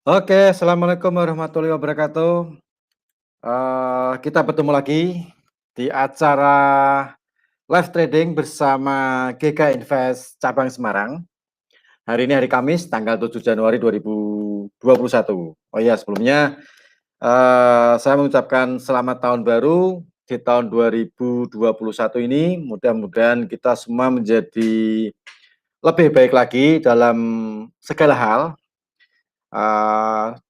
Oke, assalamualaikum warahmatullahi wabarakatuh. Kita bertemu lagi di acara live trading bersama GK Invest Cabang Semarang. Hari ini hari Kamis, tanggal 7 Januari 2021. Oh iya, sebelumnya saya mengucapkan selamat tahun baru di tahun 2021 ini. Mudah-mudahan kita semua menjadi lebih baik lagi dalam segala hal.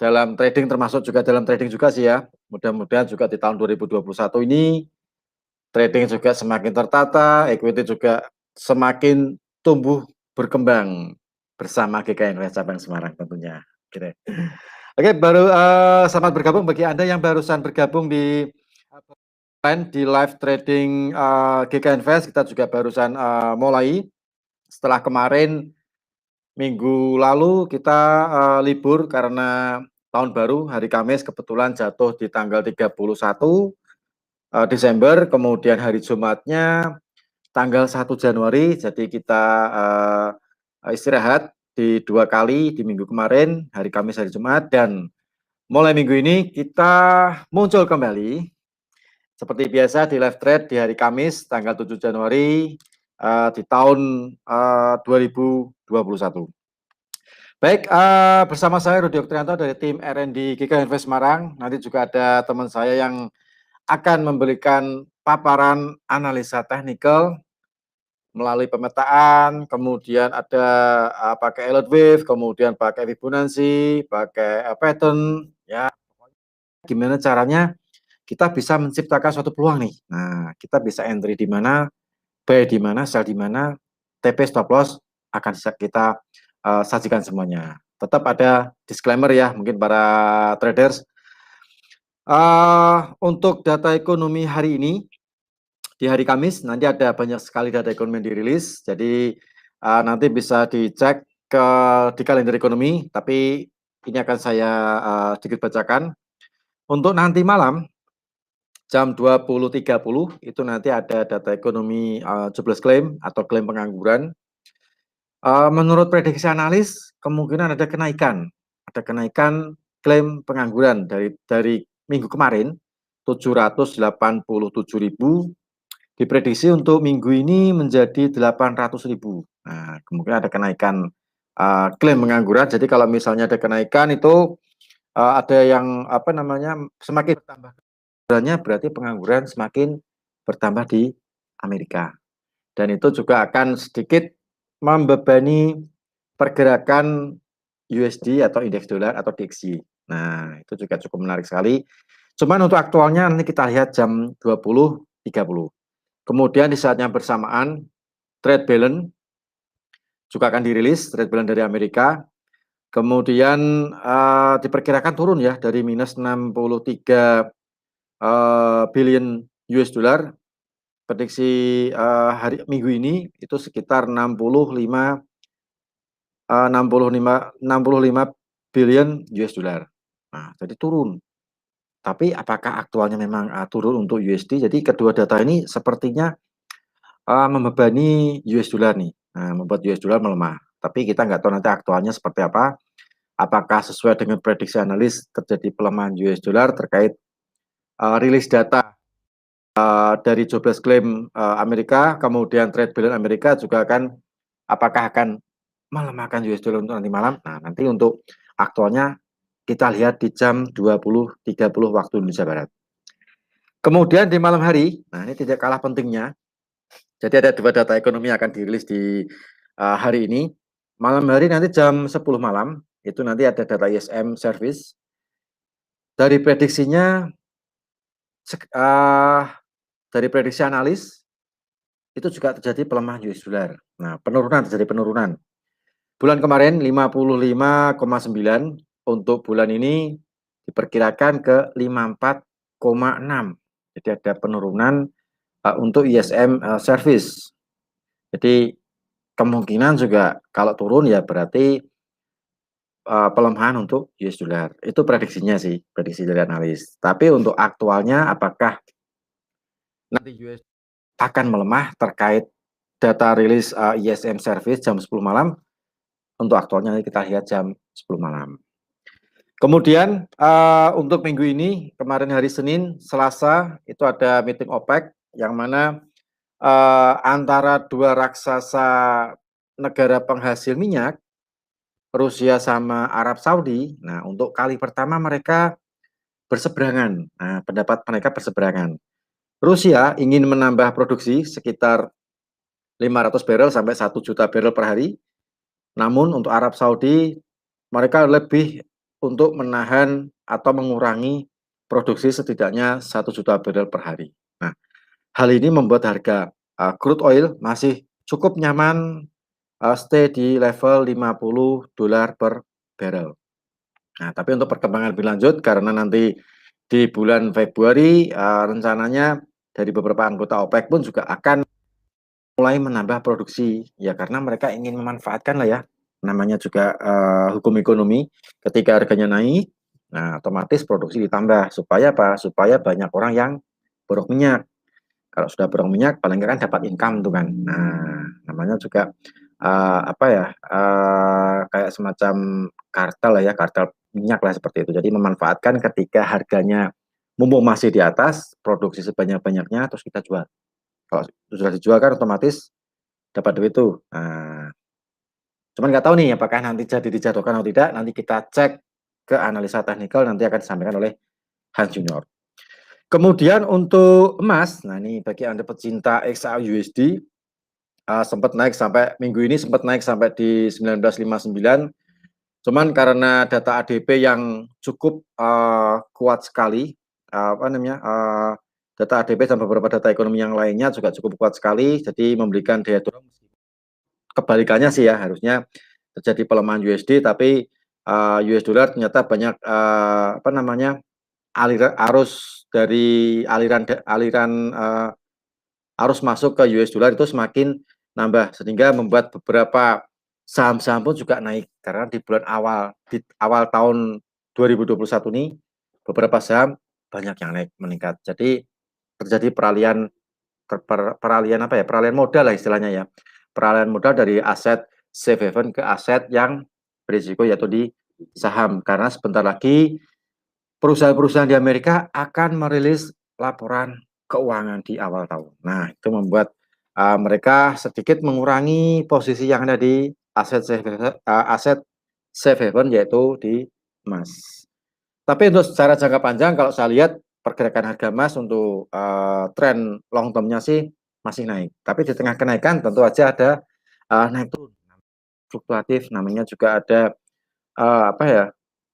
Dalam trading termasuk juga dalam trading juga sih ya. Mudah-mudahan juga di tahun 2021 ini trading juga semakin tertata, equity juga semakin tumbuh berkembang bersama GK Invest Cabang Semarang tentunya. Gitu. Oke, baru selamat bergabung bagi Anda yang barusan bergabung di live trading GK Invest. Kita juga barusan mulai setelah kemarin minggu lalu kita libur karena tahun baru, hari Kamis kebetulan jatuh di tanggal 31 Desember, kemudian hari Jumatnya tanggal 1 Januari, jadi kita istirahat di 2 kali di minggu kemarin, hari Kamis, hari Jumat, dan mulai minggu ini kita muncul kembali seperti biasa di live trade di hari Kamis tanggal 7 Januari di tahun 2021. Baik, bersama saya Rudi Oktrianto dari tim R&D GK Invest Semarang. Nanti juga ada teman saya yang akan memberikan paparan analisa teknikal melalui pemetaan, kemudian ada pakai Elliott Wave, kemudian pakai Fibonacci, pakai pattern, ya. Gimana caranya kita bisa menciptakan suatu peluang nih. Nah, kita bisa entry di mana, buy di mana, sell di mana, TP stop loss akan bisa kita sajikan semuanya. Tetap ada disclaimer ya, mungkin para traders. Untuk data ekonomi hari ini, di hari Kamis, nanti ada banyak sekali data ekonomi yang dirilis, jadi nanti bisa dicek di kalender ekonomi, tapi ini akan saya sedikit bacakan. Untuk nanti malam, jam 20.30 itu nanti ada data ekonomi jobless claim atau klaim pengangguran. Menurut prediksi analis kemungkinan ada kenaikan klaim pengangguran dari minggu kemarin 787.000, diprediksi untuk minggu ini menjadi 800.000. Nah, kemungkinan ada kenaikan klaim pengangguran. Jadi kalau misalnya ada kenaikan itu ada yang apa namanya semakin bertambah berarti pengangguran semakin bertambah di Amerika. Dan itu juga akan sedikit membebani pergerakan USD atau indeks dolar atau DXY. Nah, itu juga cukup menarik sekali. Cuman untuk aktualnya nanti kita lihat jam 20.30. Kemudian di saat yang bersamaan trade balance juga akan dirilis, trade balance dari Amerika. Kemudian diperkirakan turun ya dari minus 63 billion US dollar. Prediksi hari minggu ini itu sekitar 65 billion US dollar. Nah, jadi turun. Tapi apakah aktualnya memang turun untuk USD? Jadi kedua data ini sepertinya membebani US dollar nih. Nah, membuat US dollar melemah. Tapi kita nggak tahu nanti aktualnya seperti apa. Apakah sesuai dengan prediksi analis terjadi pelemahan US dollar terkait rilis data dari jobless claim Amerika, kemudian trade balance Amerika juga apakah akan melemahkan US dollar untuk nanti malam. Nah, nanti untuk aktualnya kita lihat di jam 20.30 waktu Indonesia Barat. Kemudian di malam hari, nah ini tidak kalah pentingnya. Jadi ada dua data ekonomi yang akan dirilis di hari ini. Malam hari nanti jam 10 malam, itu nanti ada data ISM service. Dari prediksinya, dari prediksi analis, itu juga terjadi pelemahan US dollar. Nah, terjadi penurunan. Bulan kemarin 55,9, untuk bulan ini diperkirakan ke 54,6. Jadi ada penurunan untuk ISM service. Jadi kemungkinan juga kalau turun ya berarti pelemahan untuk US dollar. Itu prediksinya sih, prediksi dari analis. Tapi untuk aktualnya apakah nanti US akan melemah terkait data rilis ISM service jam 10 malam? Untuk aktualnya kita lihat jam 10 malam. Kemudian untuk minggu ini, kemarin hari Senin, Selasa itu ada meeting OPEC yang mana antara dua raksasa negara penghasil minyak, Rusia sama Arab Saudi. Nah, untuk kali pertama mereka berseberangan. Nah, pendapat mereka berseberangan. Rusia ingin menambah produksi sekitar 500 barrel sampai 1 juta barrel per hari. Namun untuk Arab Saudi, mereka lebih untuk menahan atau mengurangi produksi setidaknya 1 juta barrel per hari. Nah, hal ini membuat harga crude oil masih cukup nyaman, stay di level $50 per barrel. Nah, tapi untuk perkembangan lebih lanjut, karena nanti di bulan Februari rencananya dari beberapa anggota OPEC pun juga akan mulai menambah produksi, ya karena mereka ingin memanfaatkan lah ya, namanya juga hukum ekonomi, ketika harganya naik, nah otomatis produksi ditambah, supaya apa? Supaya banyak orang yang borong minyak. Kalau sudah borong minyak, paling nggak kan dapat income tuh kan. Nah, namanya juga apa ya, kayak semacam kartel lah ya, kartel minyak lah seperti itu. Jadi memanfaatkan ketika harganya mumpung masih di atas, produksi sebanyak-banyaknya, terus kita jual. Kalau sudah dijual kan otomatis dapat duit tuh. Nah, cuman nggak tahu nih apakah nanti jadi dijatuhkan atau tidak. Nanti kita cek ke analisa teknikal, nanti akan disampaikan oleh Hans Junior. Kemudian untuk emas, nah ini bagi Anda pecinta XAUUSD, sempat naik sampai minggu ini sempat naik sampai di 19,59. Cuman karena data ADP yang cukup kuat sekali, apa namanya, data ADP dan beberapa data ekonomi yang lainnya juga cukup kuat sekali, jadi memberikan daya dorong. Kebalikannya sih ya, harusnya terjadi pelemahan USD, tapi US dollar ternyata banyak apa namanya, arus dari aliran arus masuk ke US dollar itu semakin nambah, sehingga membuat beberapa saham-saham pun juga naik. Karena di bulan awal, di awal tahun 2021 ini, beberapa saham banyak yang naik, meningkat. Jadi terjadi peralihan apa ya, peralihan modal lah istilahnya ya. Peralihan modal dari aset safe haven ke aset yang berisiko, yaitu di saham. Karena sebentar lagi perusahaan-perusahaan di Amerika akan merilis laporan keuangan di awal tahun. Nah, itu membuat mereka sedikit mengurangi posisi yang ada di aset safe haven, yaitu di emas. Tapi untuk secara jangka panjang, kalau saya lihat pergerakan harga emas untuk tren long term-nya sih masih naik. Tapi di tengah kenaikan tentu aja ada naik turun, fluktuatif, namanya juga ada apa ya,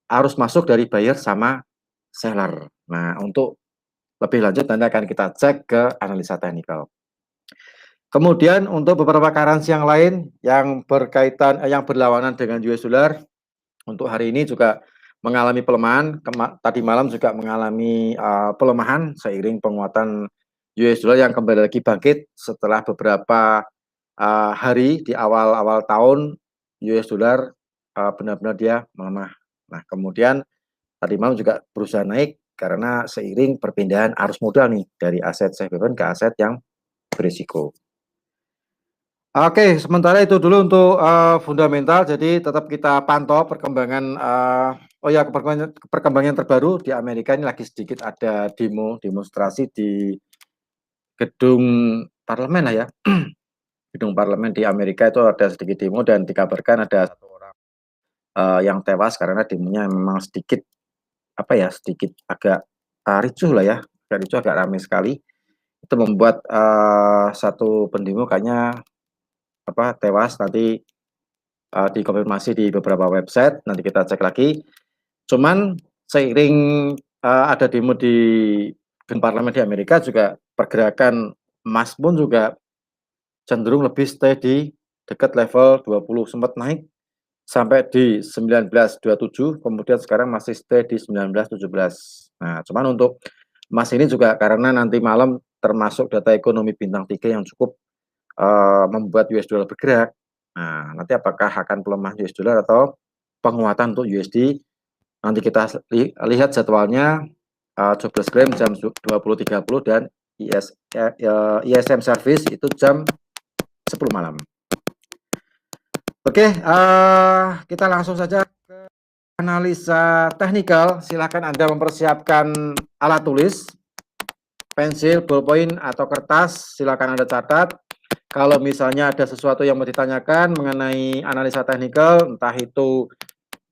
arus masuk dari buyer sama seller. Nah, untuk lebih lanjut nanti akan kita cek ke analisa teknikal. Kemudian untuk beberapa currency yang lain yang berkaitan yang berlawanan dengan US dollar, untuk hari ini juga mengalami pelemahan. Tadi malam juga mengalami pelemahan seiring penguatan US dollar yang kembali lagi bangkit setelah beberapa hari di awal-awal tahun US dollar benar-benar dia melemah. Nah, kemudian tadi malam juga berusaha naik karena seiring perpindahan arus modal nih dari aset safe haven ke aset yang berisiko. Oke, sementara itu dulu untuk fundamental. Jadi tetap kita pantau perkembangan. Oh ya, perkembangan terbaru di Amerika ini lagi sedikit ada demonstrasi di gedung parlemen lah ya. Gedung parlemen di Amerika itu ada sedikit demo dan dikabarkan ada satu orang yang tewas karena demonya memang sedikit apa ya, sedikit agak ricuh lah ya, agak ricuh, agak ramai sekali. Itu membuat satu pendemo kayaknya apa tewas, nanti dikonfirmasi di beberapa website, nanti kita cek lagi. Cuman seiring ada demo di gedung parlemen di Amerika, juga pergerakan emas pun juga cenderung lebih stay di dekat level 20, sempat naik sampai di 1927, kemudian sekarang masih stay di 1917. Nah, cuman untuk emas ini juga karena nanti malam termasuk data ekonomi bintang 3 yang cukup membuat US dollar bergerak. Nah, nanti apakah akan pelemah US dollar atau penguatan untuk USD? Nanti kita lihat jadwalnya 12 gram jam 20.30 dan ISM service itu jam 10 malam. Oke, kita langsung saja ke analisa teknikal, silakan Anda mempersiapkan alat tulis, pensil, ballpoint, atau kertas, silakan Anda catat. Kalau misalnya ada sesuatu yang mau ditanyakan mengenai analisa teknikal, entah itu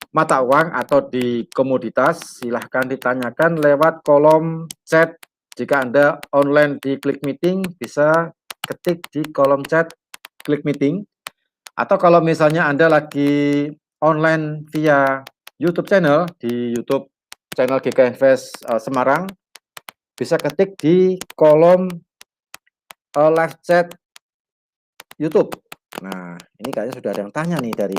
mata uang atau di komoditas, silahkan ditanyakan lewat kolom chat. Jika Anda online di Klik Meeting, bisa ketik di kolom chat Klik Meeting. Atau kalau misalnya Anda lagi online via YouTube channel, di YouTube channel GK Invest Semarang, bisa ketik di kolom live chat YouTube. Nah, ini kayaknya sudah ada yang tanya nih dari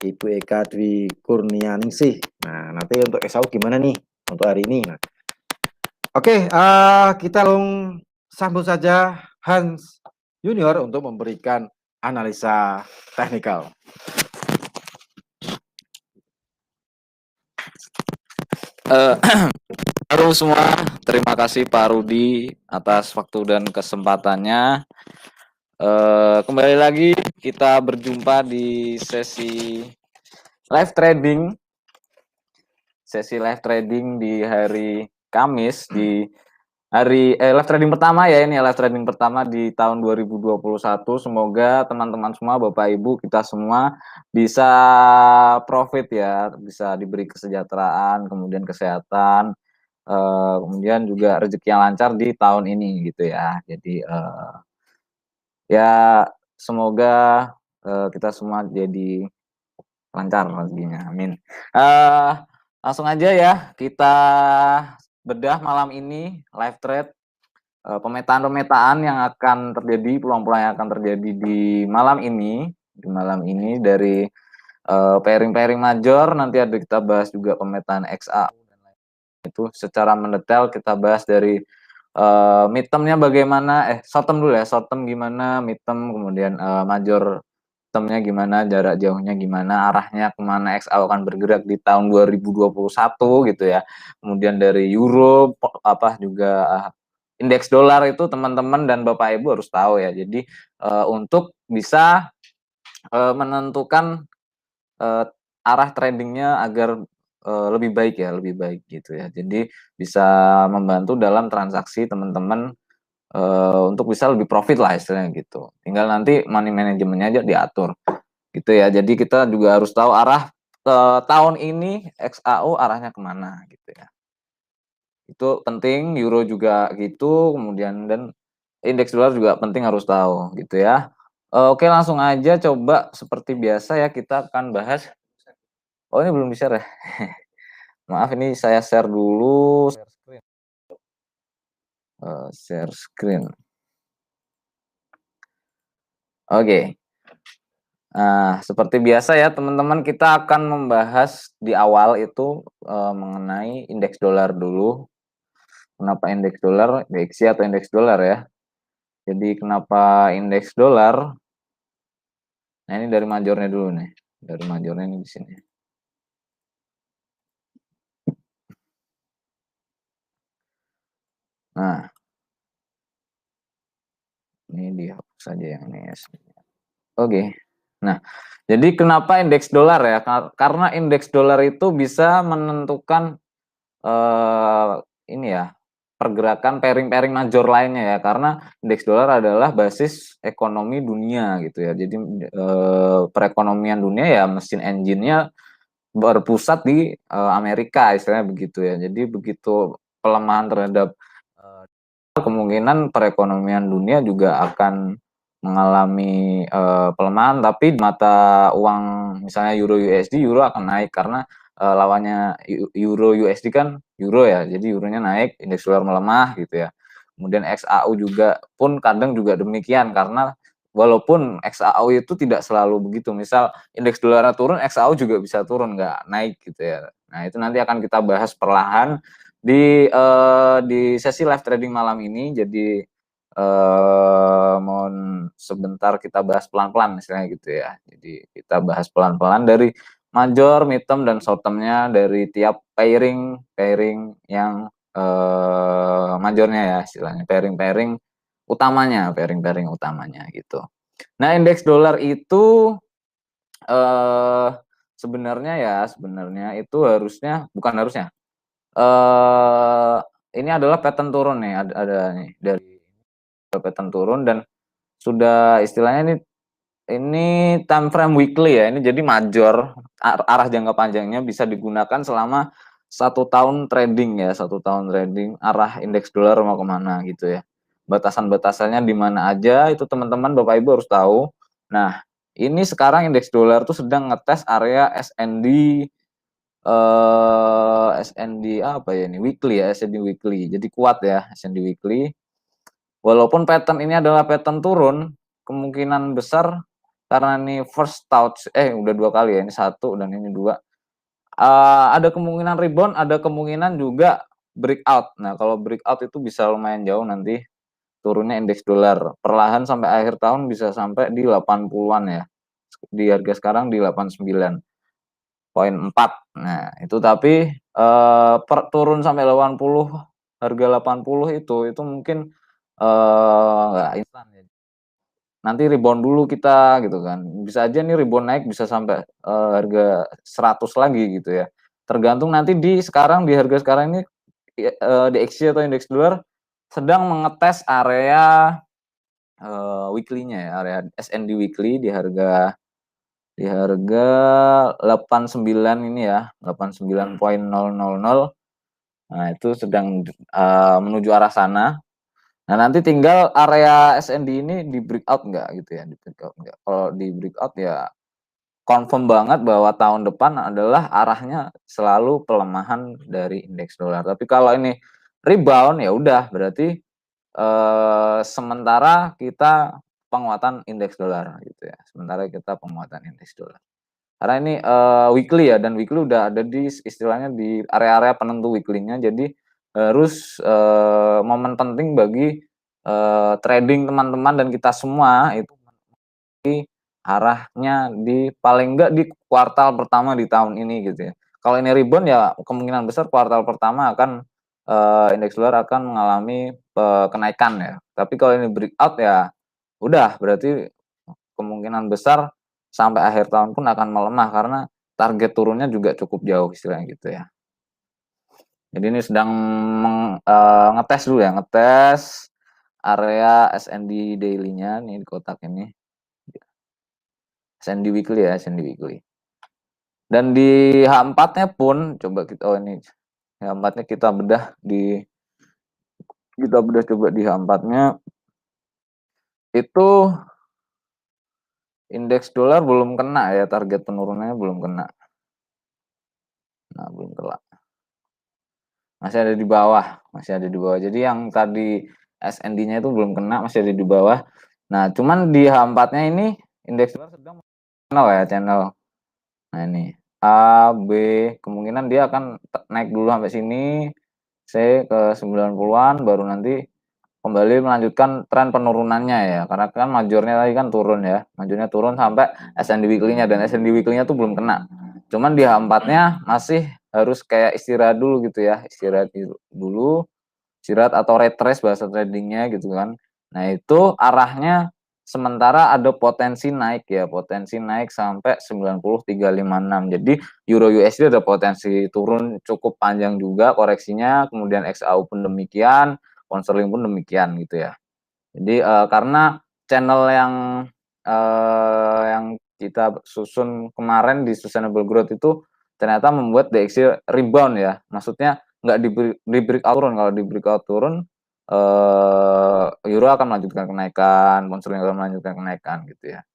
Ibu Eka Dwi Kurnianingsih. Nah, nanti untuk SAU gimana nih untuk hari ini? Nah, oke, kita langsung sambut saja Hans Junior untuk memberikan analisa teknikal. Halo semua, terima kasih Pak Rudi atas waktu dan kesempatannya. Kembali lagi kita berjumpa di sesi live trading, di hari Kamis, di hari live trading pertama ya, ini live trading pertama di tahun 2021. Semoga teman-teman semua, Bapak Ibu, kita semua bisa profit ya, bisa diberi kesejahteraan, kemudian kesehatan, kemudian juga rezeki yang lancar di tahun ini gitu ya. Jadi ya semoga kita semua jadi lancar rezekinya, amin. Langsung aja ya kita bedah malam ini live trade, pemetaan yang akan terjadi, peluang-peluang yang akan terjadi di malam ini, dari pairing major. Nanti ada kita bahas juga pemetaan XA. Itu secara mendetail kita bahas dari midterm-nya bagaimana, short term dulu ya, short term gimana, midterm, kemudian major term-nya gimana, jarak jauhnya gimana, arahnya kemana XA akan bergerak di tahun 2021 gitu ya. Kemudian dari euro juga indeks dolar itu teman-teman dan Bapak Ibu harus tahu ya. Jadi untuk bisa menentukan arah tradingnya agar lebih baik gitu ya. Jadi bisa membantu dalam transaksi teman-teman untuk bisa lebih profit lah istilahnya gitu. Tinggal nanti money manajemennya aja diatur gitu ya. Jadi kita juga harus tahu arah tahun ini XAU arahnya kemana gitu ya. Itu penting, euro juga gitu, kemudian dan indeks dolar juga penting harus tahu gitu ya. Oke, langsung aja coba seperti biasa ya kita akan bahas. Oh, ini belum di-share ya? Maaf, ini saya share dulu. Share screen. Oke. Nah, seperti biasa ya teman-teman, kita akan membahas di awal itu mengenai indeks dolar dulu. Kenapa indeks dolar, DXY atau indeks dolar ya? Jadi kenapa indeks dolar? Nah, ini dari majornya dulu nih. Dari majornya ini di sini. Nah, ini dihapus saja yang ini ya. Oke. Nah, jadi kenapa indeks dolar ya? Karena indeks dolar itu bisa menentukan ini ya, pergerakan pairing-pairing major lainnya ya. Karena indeks dolar adalah basis ekonomi dunia gitu ya. Jadi perekonomian dunia ya, mesin engine-nya berpusat di Amerika istilahnya begitu ya. Jadi begitu pelemahan terhadap kemungkinan perekonomian dunia juga akan mengalami pelemahan, tapi mata uang misalnya euro USD, euro akan naik karena lawannya euro USD kan euro ya, jadi euronya naik, indeks dolar melemah gitu ya. Kemudian XAU juga pun kadang juga demikian, karena walaupun XAU itu tidak selalu begitu, misal indeks dolarnya turun, XAU juga bisa turun, nggak naik gitu ya. Nah, itu nanti akan kita bahas perlahan di sesi live trading malam ini. Jadi mohon sebentar kita bahas pelan-pelan istilahnya gitu ya. Jadi kita bahas pelan-pelan dari major, midterm, dan short term-nya dari tiap pairing yang majornya ya istilahnya, pairing utamanya gitu. Nah, indeks dolar itu sebenarnya itu bukan harusnya, ini adalah pattern turun nih, ada nih dari pattern turun dan sudah istilahnya ini time frame weekly ya, ini jadi major, arah jangka panjangnya bisa digunakan selama 1 tahun trading ya, 1 tahun trading, arah indeks dolar mau kemana gitu ya. Batasan-batasannya di mana aja, itu teman-teman Bapak Ibu harus tahu. Nah, ini sekarang indeks dolar tuh sedang ngetes area SND apa ya ini, weekly ya, SND weekly. Jadi kuat ya, SND weekly. Walaupun pattern ini adalah pattern turun, kemungkinan besar karena ini first touch, udah 2 kali ya, ini 1 dan ini 2. Ada kemungkinan rebound, ada kemungkinan juga breakout. Nah, kalau breakout itu bisa lumayan jauh nanti turunnya indeks dolar. Perlahan sampai akhir tahun bisa sampai di 80-an ya. Di harga sekarang di 89,4. Nah, itu tapi turun sampai 80, harga 80 itu mungkin nggak instan ya. Nanti rebound dulu kita gitu kan. Bisa aja nih rebound naik bisa sampai harga 100 lagi gitu ya. Tergantung nanti di harga sekarang ini DXY atau indeks dolar sedang mengetes area weekly-nya ya, area SND weekly di harga 89 ini ya, 89.000. Nah, itu sedang menuju arah sana. Nah, nanti tinggal area SND ini di breakout nggak gitu ya, di breakout nggak. Kalau di breakout ya confirm banget bahwa tahun depan adalah arahnya selalu pelemahan dari indeks dolar. Tapi kalau ini rebound ya udah berarti sementara kita penguatan indeks dolar gitu ya. Sementara kita penguatan indeks dolar. Karena ini weekly ya, dan weekly udah ada di istilahnya di area-area penentu weekly-nya. Jadi harus momen penting bagi trading teman-teman dan kita semua itu arahnya di paling enggak di kuartal pertama di tahun ini gitu ya. Kalau ini rebound ya kemungkinan besar kuartal pertama akan indeks dolar akan mengalami kenaikan ya. Tapi kalau ini breakout ya udah berarti kemungkinan besar sampai akhir tahun pun akan melemah karena target turunnya juga cukup jauh istilahnya gitu ya. Jadi ini sedang ngetes dulu ya, ngetes area SND daily-nya nih di kotak ini. SND weekly ya, SND weekly. Dan di H4-nya pun coba ini H4-nya kita bedah coba di H4-nya itu indeks dolar belum kena ya, target penurunannya belum kena. Nah, belum kena. Masih ada di bawah. Jadi yang tadi SND-nya itu belum kena, masih ada di bawah. Nah, cuman di H4-nya ini indeks dolar sedang channel. Nah, ini A, B, kemungkinan dia akan naik dulu sampai sini, C ke 90-an, baru nanti kembali melanjutkan tren penurunannya ya. Karena kan majornya tadi kan turun ya. Majornya turun sampai SND weekly-nya, dan SND weekly-nya tuh belum kena. Cuman di H4-nya masih harus kayak istirahat dulu gitu ya. Istirahat atau retrace bahasa tradingnya gitu kan. Nah, itu arahnya sementara ada potensi naik ya, potensi naik sampai 90.356. Jadi Euro USD ada potensi turun cukup panjang juga koreksinya, kemudian XAU pun demikian, pound sterling pun demikian gitu ya. Jadi karena channel yang kita susun kemarin di Sustainable Growth itu ternyata membuat DXY rebound ya. Maksudnya nggak di breakout turun. Kalau di breakout turun euro akan melanjutkan kenaikan, pound sterling akan melanjutkan kenaikan gitu ya.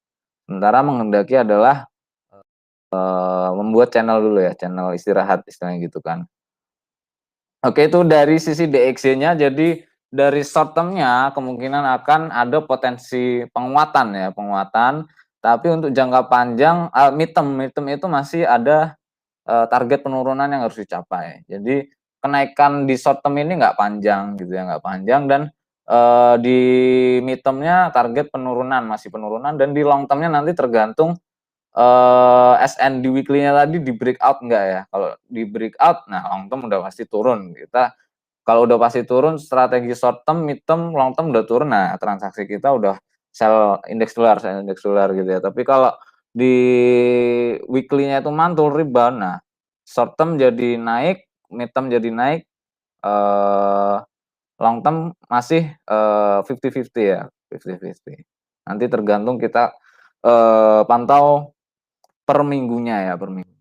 Sementara menghendaki adalah membuat channel dulu ya, channel istirahat istilahnya gitu kan. Oke, itu dari sisi DXY-nya. Jadi dari short term-nya kemungkinan akan ada potensi penguatan ya, penguatan. Tapi untuk jangka panjang, mid-term itu masih ada target penurunan yang harus dicapai. Jadi kenaikan di short term ini nggak panjang gitu ya, nggak panjang, dan di mid term-nya target penurunan, masih penurunan, dan di long term-nya nanti tergantung SND weekly-nya tadi di breakout enggak ya. Kalau di breakout, nah long term udah pasti turun. Kita kalau udah pasti turun, strategi short term, mid term, long term udah turun, nah transaksi kita udah sell indeks dolar gitu ya. Tapi kalau di weekly-nya itu mantul rebound. Nah, short term jadi naik, mid term jadi naik, long term masih 50-50 ya, 50-50. Nanti tergantung kita pantau per minggunya ya, per minggu.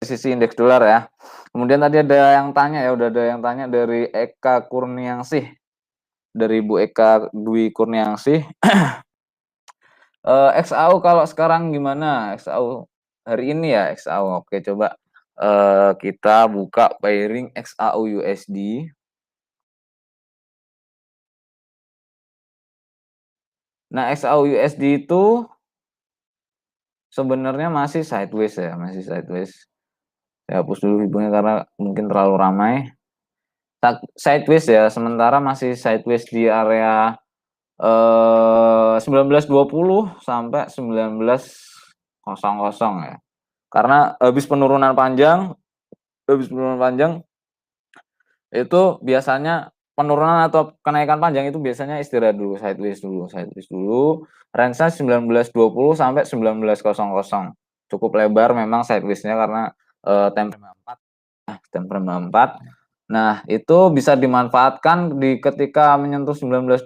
Sisi indeks dolar ya. Kemudian tadi ada yang tanya ya, udah ada yang tanya dari Eka Kurniangsih, dari Bu Eka Dwi Kurniangsih. XAU kalau sekarang gimana? XAU hari ini ya, XAU. Oke, coba kita buka pairing XAU USD. Nah, XAU USD itu sebenarnya masih sideways ya, masih sideways. Saya hapus dulu hibahnya karena mungkin terlalu ramai. Sideways ya, sementara masih sideways di area 1920 sampai 1900 ya. Karena habis penurunan panjang itu biasanya penurunan atau kenaikan panjang itu biasanya istirahat dulu, sideways dulu. Range-nya 1920 sampai 1900. Cukup lebar memang sideways-nya karena time frame 4. Nah, itu bisa dimanfaatkan ketika menyentuh 1920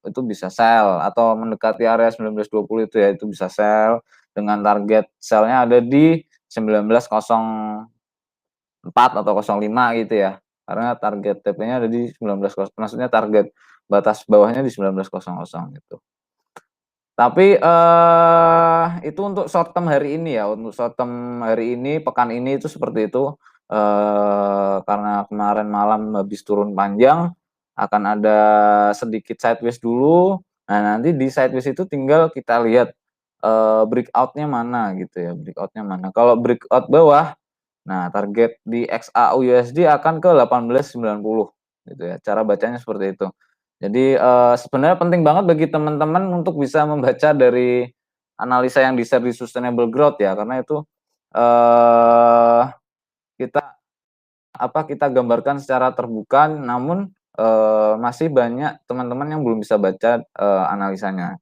itu bisa sell atau mendekati area 1920 itu ya, itu bisa sell dengan target sell-nya ada di 1904 atau 05 gitu ya. Karena target TP-nya ada di 19, maksudnya target batas bawahnya di 1900 gitu. Tapi itu untuk short term hari ini ya, untuk short term hari ini, pekan ini itu seperti itu. Karena kemarin malam habis turun panjang, akan ada sedikit sideways dulu. Nah, nanti di sideways itu tinggal kita lihat breakout-nya mana gitu ya, breakout-nya mana. Kalau breakout bawah, nah target di XAU USD akan ke 1890 gitu ya. Cara bacanya seperti itu. Jadi sebenarnya penting banget bagi teman-teman untuk bisa membaca dari analisa yang di-share di Sustainable Growth ya, karena itu kita kita gambarkan secara terbuka, namun masih banyak teman-teman yang belum bisa baca analisanya.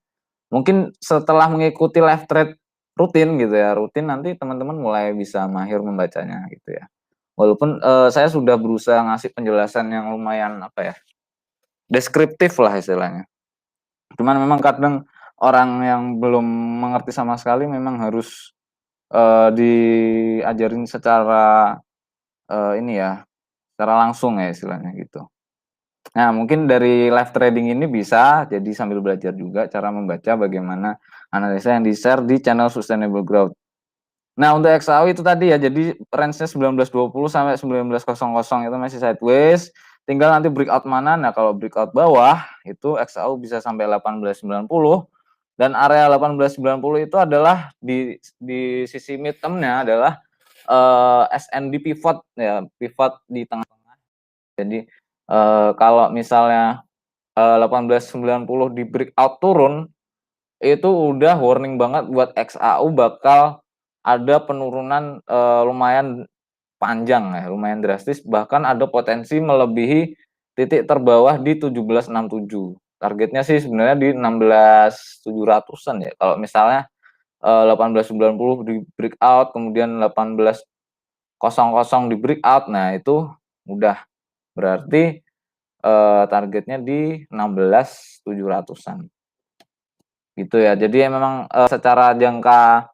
Mungkin setelah mengikuti live trade rutin gitu ya, rutin nanti teman-teman mulai bisa mahir membacanya gitu ya. Walaupun saya sudah berusaha ngasih penjelasan yang lumayan deskriptif lah istilahnya. Cuman memang kadang orang yang belum mengerti sama sekali memang harus diajarin secara secara langsung ya istilahnya gitu. Nah, mungkin dari live trading ini bisa jadi sambil belajar juga cara membaca bagaimana analisa yang di-share di channel Sustainable Growth. Nah, untuk XAU itu tadi ya, jadi range-nya 1920 sampai 1900 itu masih sideways. Tinggal nanti breakout mana. Nah, kalau breakout bawah itu XAU bisa sampai 1890 dan area 1890 itu adalah di sisi mid term-nya adalah SND pivot ya, pivot di tengah-tengah. Jadi kalau misalnya 1890 di breakout turun itu udah warning banget buat XAU bakal ada penurunan lumayan panjang ya, lumayan drastis, bahkan ada potensi melebihi titik terbawah di 1767. Targetnya sih sebenarnya di 16.700-an ya. Kalau misalnya 1890 di breakout, kemudian 1800 di breakout, nah itu udah berarti targetnya di 16.700-an. Gitu ya. Jadi memang secara jangka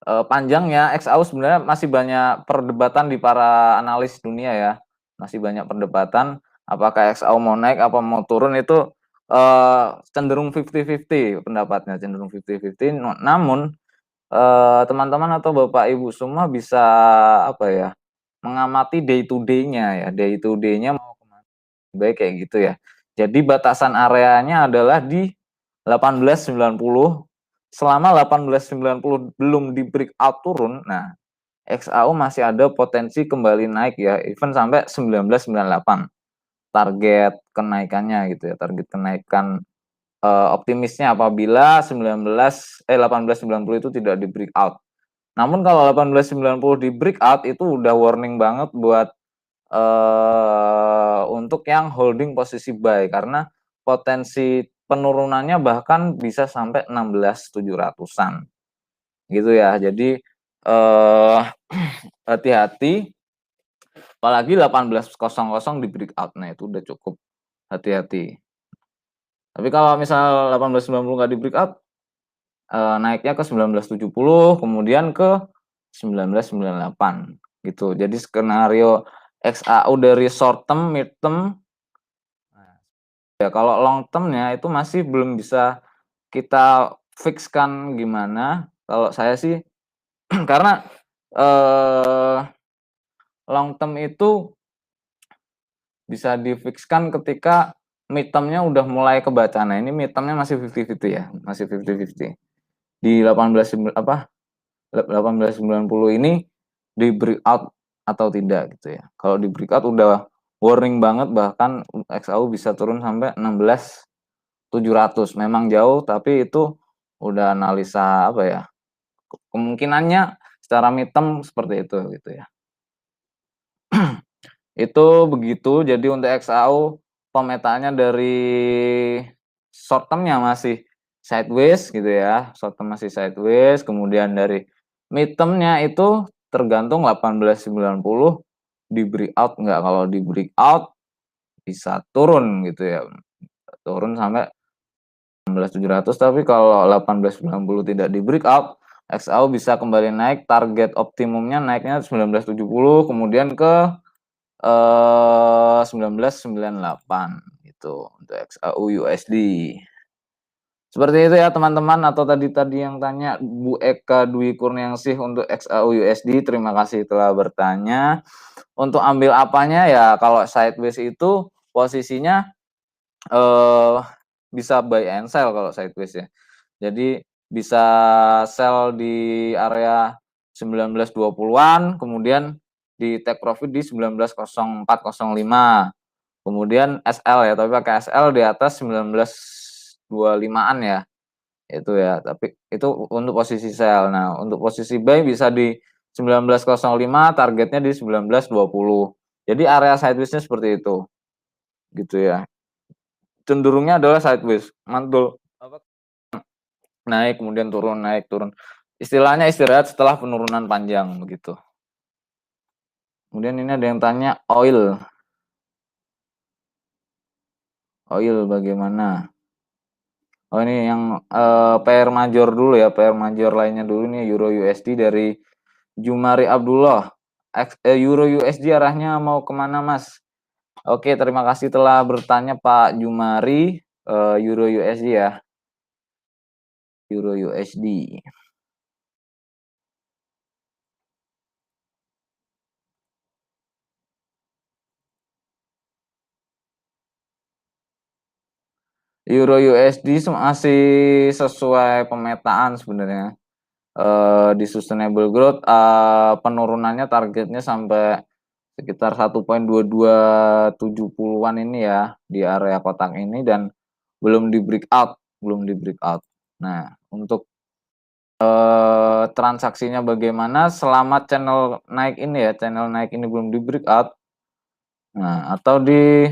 panjangnya XAU sebenarnya masih banyak perdebatan di para analis dunia ya. Masih banyak perdebatan apakah XAU mau naik apa mau turun itu cenderung 50-50 pendapatnya, cenderung 50-50. Namun teman-teman atau Bapak Ibu semua bisa mengamati day to day-nya ya. Day to day-nya mau kemana. Baik kayak gitu ya. Jadi batasan areanya adalah di 1890. Selama 1890 belum di breakout turun, nah XAU masih ada potensi kembali naik ya, even sampai 1998. Target kenaikannya gitu ya, target kenaikan optimisnya apabila 1890 itu tidak di breakout. Namun kalau 1890 di breakout itu udah warning banget buat untuk yang holding posisi buy, karena potensi penurunannya bahkan bisa sampai 16.700-an gitu ya. Jadi hati-hati, apalagi 18.00 di breakout, nah itu udah cukup hati-hati. Tapi kalau misal 18.90 nggak di breakout, naiknya ke 19.70, kemudian ke 19.98 gitu. Jadi skenario XAU dari short term, mid term, ya kalau long term-nya itu masih belum bisa kita fix-kan gimana. Kalau saya sih karena long term itu bisa di-fix-kan ketika mid term-nya udah mulai kebaca. Nah, ini mid term-nya masih 50-50 ya, masih 50-50. Di 1890 ini di breakout atau tidak gitu ya. Kalau di breakout udah warning banget, bahkan XAU bisa turun sampai 16.700. Memang jauh, tapi itu udah analisa apa ya, kemungkinannya secara mid term seperti itu gitu ya. Itu begitu. Jadi untuk XAU pemetaannya dari short term-nya masih sideways gitu ya, short term masih sideways, kemudian dari mid term-nya itu tergantung 18.90 di breakout nggak. Kalau di breakout bisa turun gitu ya, turun sampai 16.700, tapi kalau 18.90 tidak di breakout, XAU bisa kembali naik, target optimumnya naiknya 19.70, kemudian ke 19.98 gitu untuk XAU USD. Seperti itu ya teman-teman, atau tadi yang tanya Bu Eka Dwi Kurniangsih untuk XAU USD, terima kasih telah bertanya. Untuk ambil apanya ya, kalau sideways itu posisinya bisa buy and sell kalau sideways ya. Jadi bisa sell di area 19.20-an, kemudian di take profit di 19.0405. Kemudian SL ya, tapi pakai SL di atas 19.25-an ya. Itu ya, tapi itu untuk posisi sell. Nah, untuk posisi buy bisa di 19.05, targetnya di 19.20. Jadi area sideways-nya seperti itu. Gitu ya. Cenderungnya adalah sideways, mantul naik kemudian turun, naik turun. Istilahnya istirahat setelah penurunan panjang begitu. Kemudian ini ada yang tanya oil. Oil bagaimana? Oh ini yang pair major dulu ya, pair major lainnya dulu nih, Euro USD dari Jumari Abdullah. Euro USD arahnya mau kemana Mas? Oke, terima kasih telah bertanya Pak Jumari. Euro USD ya, Euro USD. Euro USD masih sesuai pemetaan sebenarnya. Di sustainable growth penurunannya targetnya sampai sekitar 1.2270-an ini ya, di area kotak ini, dan belum di breakout. Nah, untuk transaksinya bagaimana selama channel naik ini ya, channel naik ini belum di breakout. Nah, atau di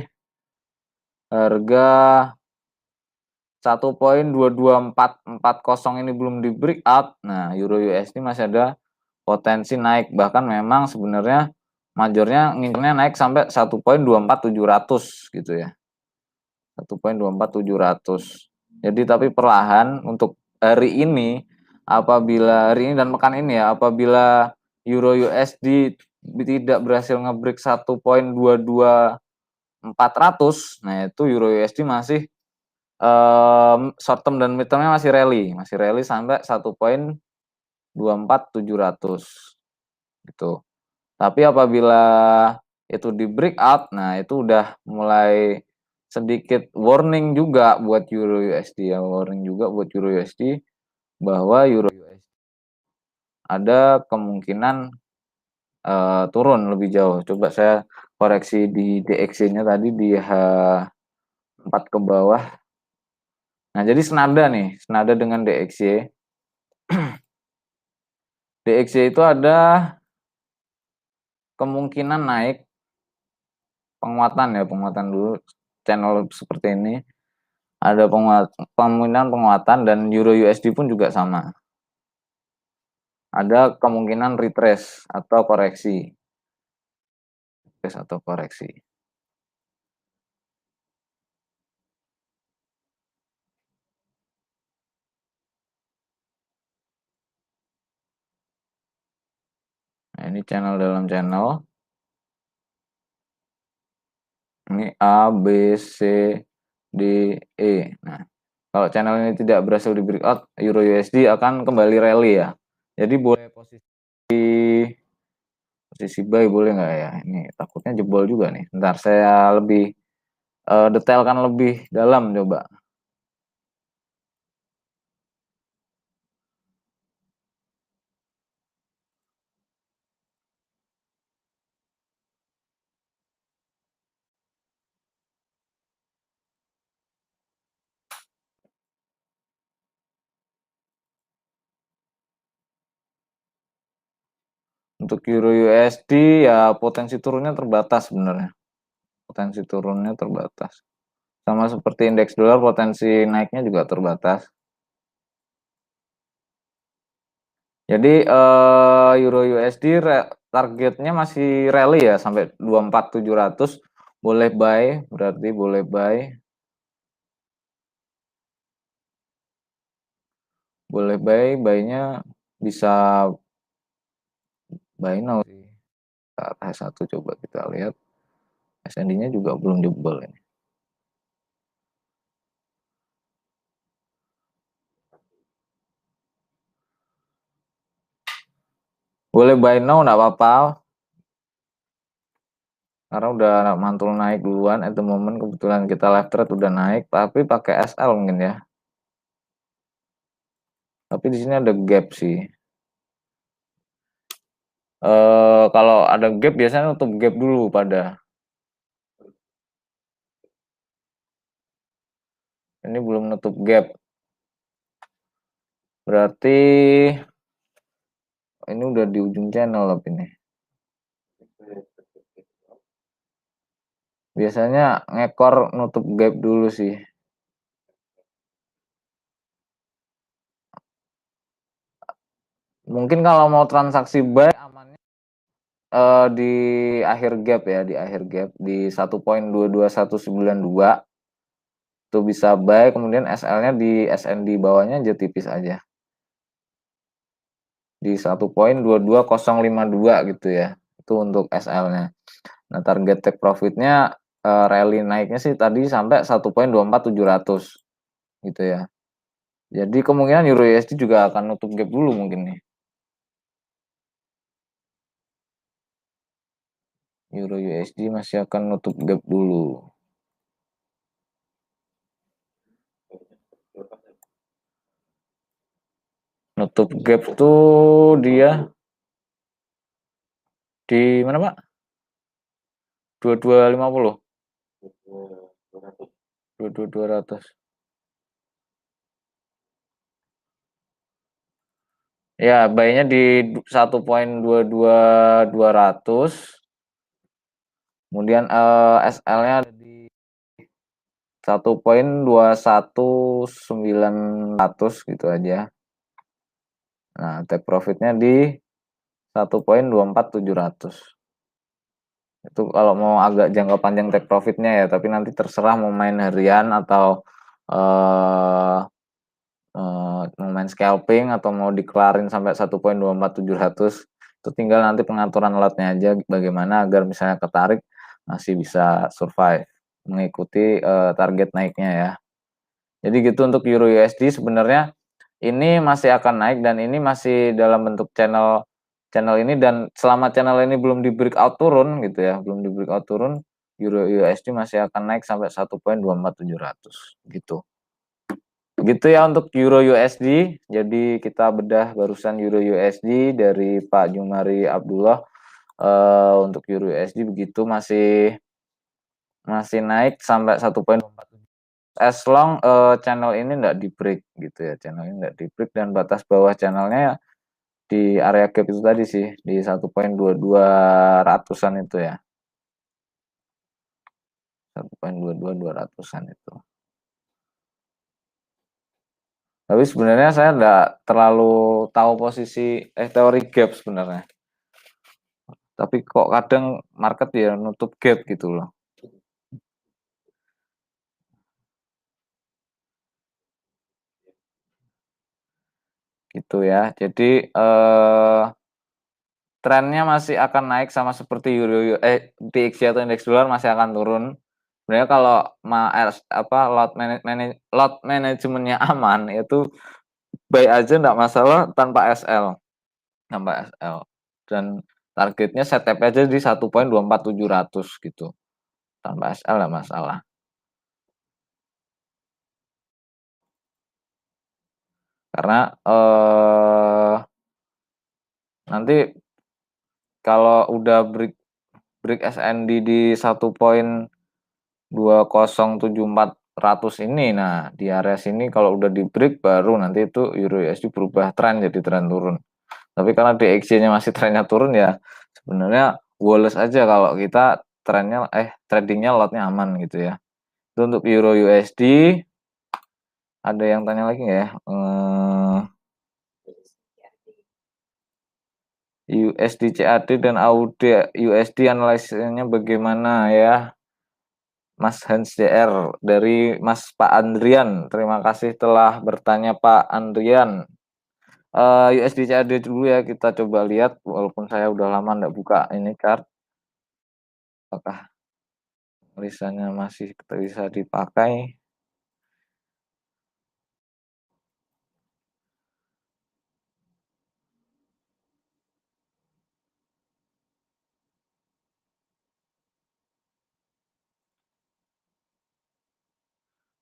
harga 1.22440 ini belum di breakout. Nah, Euro USD masih ada potensi naik, bahkan memang sebenarnya majornya ngincernya naik sampai 1.24700 gitu ya. 1.24700. Jadi tapi perlahan untuk hari ini, apabila hari ini dan pekan ini ya, apabila Euro USD tidak berhasil nge-break 1.22400, nah itu Euro USD masih short term dan mid term-nya masih rally sampai 1.24700 gitu. Tapi apabila itu di breakout, nah itu udah mulai sedikit warning juga buat Euro USD ya, warning juga buat Euro USD bahwa Euro USD ada kemungkinan turun lebih jauh. Coba saya koreksi di DXY-nya tadi di H4 ke bawah. Nah, jadi senada dengan DXY. DXY itu ada kemungkinan naik, penguatan dulu channel seperti ini. Ada kemungkinan penguatan dan Euro USD pun juga sama. Ada kemungkinan retrace atau koreksi. Nah, ini channel dalam channel. Ini A, B, C, D, E. Nah, kalau channel ini tidak berhasil di breakout, Euro USD akan kembali rally ya. Jadi boleh posisi buy boleh nggak ya? Ini takutnya jebol juga nih. Ntar saya lebih detailkan lebih dalam coba. Untuk Euro USD ya potensi turunnya terbatas sebenarnya. Potensi turunnya terbatas. Sama seperti indeks dolar, potensi naiknya juga terbatas. Jadi Euro USD targetnya masih rally ya sampai 24.700. Boleh buy, berarti boleh buy. Boleh buy, buy-nya bisa buy now sih. H1 coba kita lihat. SND-nya juga belum jebol ini. Boleh buy now nggak apa-apa. Karena udah mantul naik duluan at the moment, kebetulan kita live trade udah naik, tapi pakai SL mungkin ya. Tapi di sini ada gap sih. Kalau ada gap biasanya nutup gap dulu pada. Ini belum nutup gap. Berarti ini udah di ujung channel loh ini. Biasanya ngekor nutup gap dulu sih. Mungkin kalau mau transaksi buy amannya di akhir gap ya, di akhir gap di 1.22192 itu bisa buy, kemudian SL-nya di SND bawahnya aja tipis aja. Di 1.22052 gitu ya. Itu untuk SL-nya. Nah, target take profitnya rally naiknya sih tadi sampai 1.24700 gitu ya. Jadi kemungkinan Euro USD juga akan nutup gap dulu mungkin nih. Euro USD masih akan nutup gap dulu. Nutup gap tuh dia di mana, Pak? 2250. 22200. Ya, buy-nya di 1.22200. Kemudian SL-nya ada di 1.21900 gitu aja. Nah, take profitnya di 1.24700. Itu kalau mau agak jangka panjang take profitnya ya, tapi nanti terserah mau main harian atau eh mau main scalping atau mau dikelarin sampai 1.24700. Itu tinggal nanti pengaturan lotnya aja bagaimana agar misalnya ketarik masih bisa survive mengikuti target naiknya ya. Jadi gitu untuk Euro USD sebenarnya ini masih akan naik dan ini masih dalam bentuk channel ini, dan selama channel ini belum di breakout turun gitu ya, belum di breakout turun, Euro USD masih akan naik sampai 1.24700 gitu. Begitu ya untuk Euro USD. Jadi kita bedah barusan Euro USD dari Pak Jumari Abdullah. Untuk Euro USD begitu masih naik sampai 1.24. As long channel ini enggak di break gitu ya. Channel ini enggak di break dan batas bawah channelnya di area gap itu tadi sih di 1.22200-an itu ya. 1.22200-an itu. Tapi sebenarnya saya enggak terlalu tahu posisi teori gap sebenarnya. Tapi kok kadang market ya nutup gap gitu loh. Gitu ya. Jadi trennya masih akan naik sama seperti DXY atau indeks dolar masih akan turun. Sebenarnya kalau lot manajemennya aman itu buy aja enggak masalah tanpa SL. Tanpa SL. Dan targetnya setup aja di 1.24700 gitu. Tanpa SL enggak masalah. Karena nanti kalau udah break SND di 1.207.400 ini, nah di area sini kalau udah di break baru nanti itu Euro USD berubah tren jadi tren turun. Tapi karena DXY-nya masih trennya turun ya sebenarnya woles aja kalau kita tradingnya lotnya aman gitu ya. Itu untuk Euro USD. Ada yang tanya lagi nggak ya? USD CAD dan AUD USD analisisnya bagaimana ya? Mas Hans DR dari Mas Pak Andrian. Terima kasih telah bertanya Pak Andrian. USD CAD dulu ya kita coba lihat walaupun saya udah lama nggak buka ini chart. Apakah tulisannya masih bisa dipakai?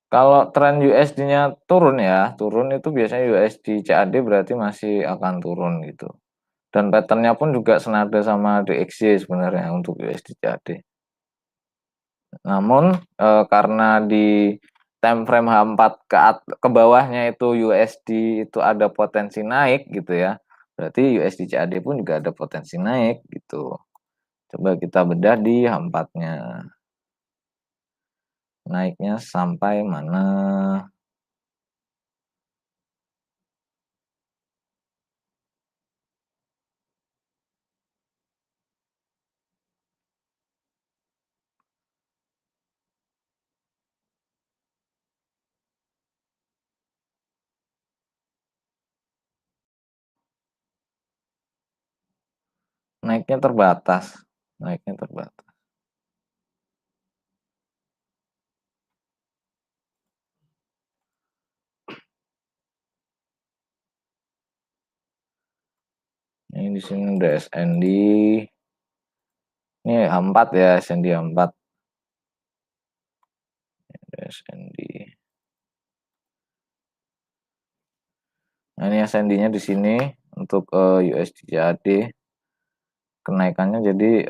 Kalau tren USD-nya turun ya, turun itu biasanya USD CAD berarti masih akan turun gitu. Dan pattern-nya pun juga senada sama DXY sebenarnya untuk USD CAD. Namun karena di time frame H4 ke bawahnya itu USD itu ada potensi naik gitu ya. Berarti USD CAD pun juga ada potensi naik gitu. Coba kita bedah di H4-nya. Naiknya sampai mana? Naiknya terbatas. Naiknya terbatas. Ini di sini ada SND. Ini H4 ya, SND H4. SND. Nah, ini SND-nya di sini untuk USD CAD. Kenaikannya jadi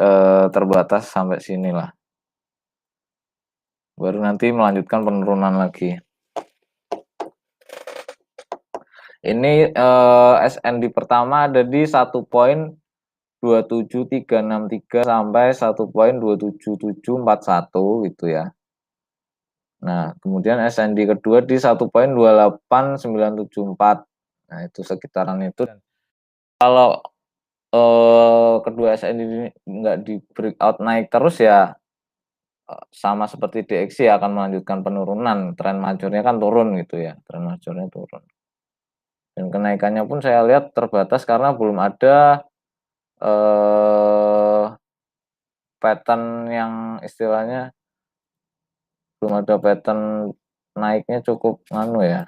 terbatas sampai sinilah. Baru nanti melanjutkan penurunan lagi. Ini SND pertama ada di 1.27363 sampai 1.27741 gitu ya. Nah, kemudian SND kedua di 1.28974. Nah, itu sekitaran itu. Kalau kedua SND ini nggak di breakout naik terus ya sama seperti DXY akan melanjutkan penurunan. Tren majornya kan turun gitu ya. Tren majornya turun. Dan kenaikannya pun saya lihat terbatas karena belum ada pattern yang istilahnya belum ada pattern naiknya cukup ya.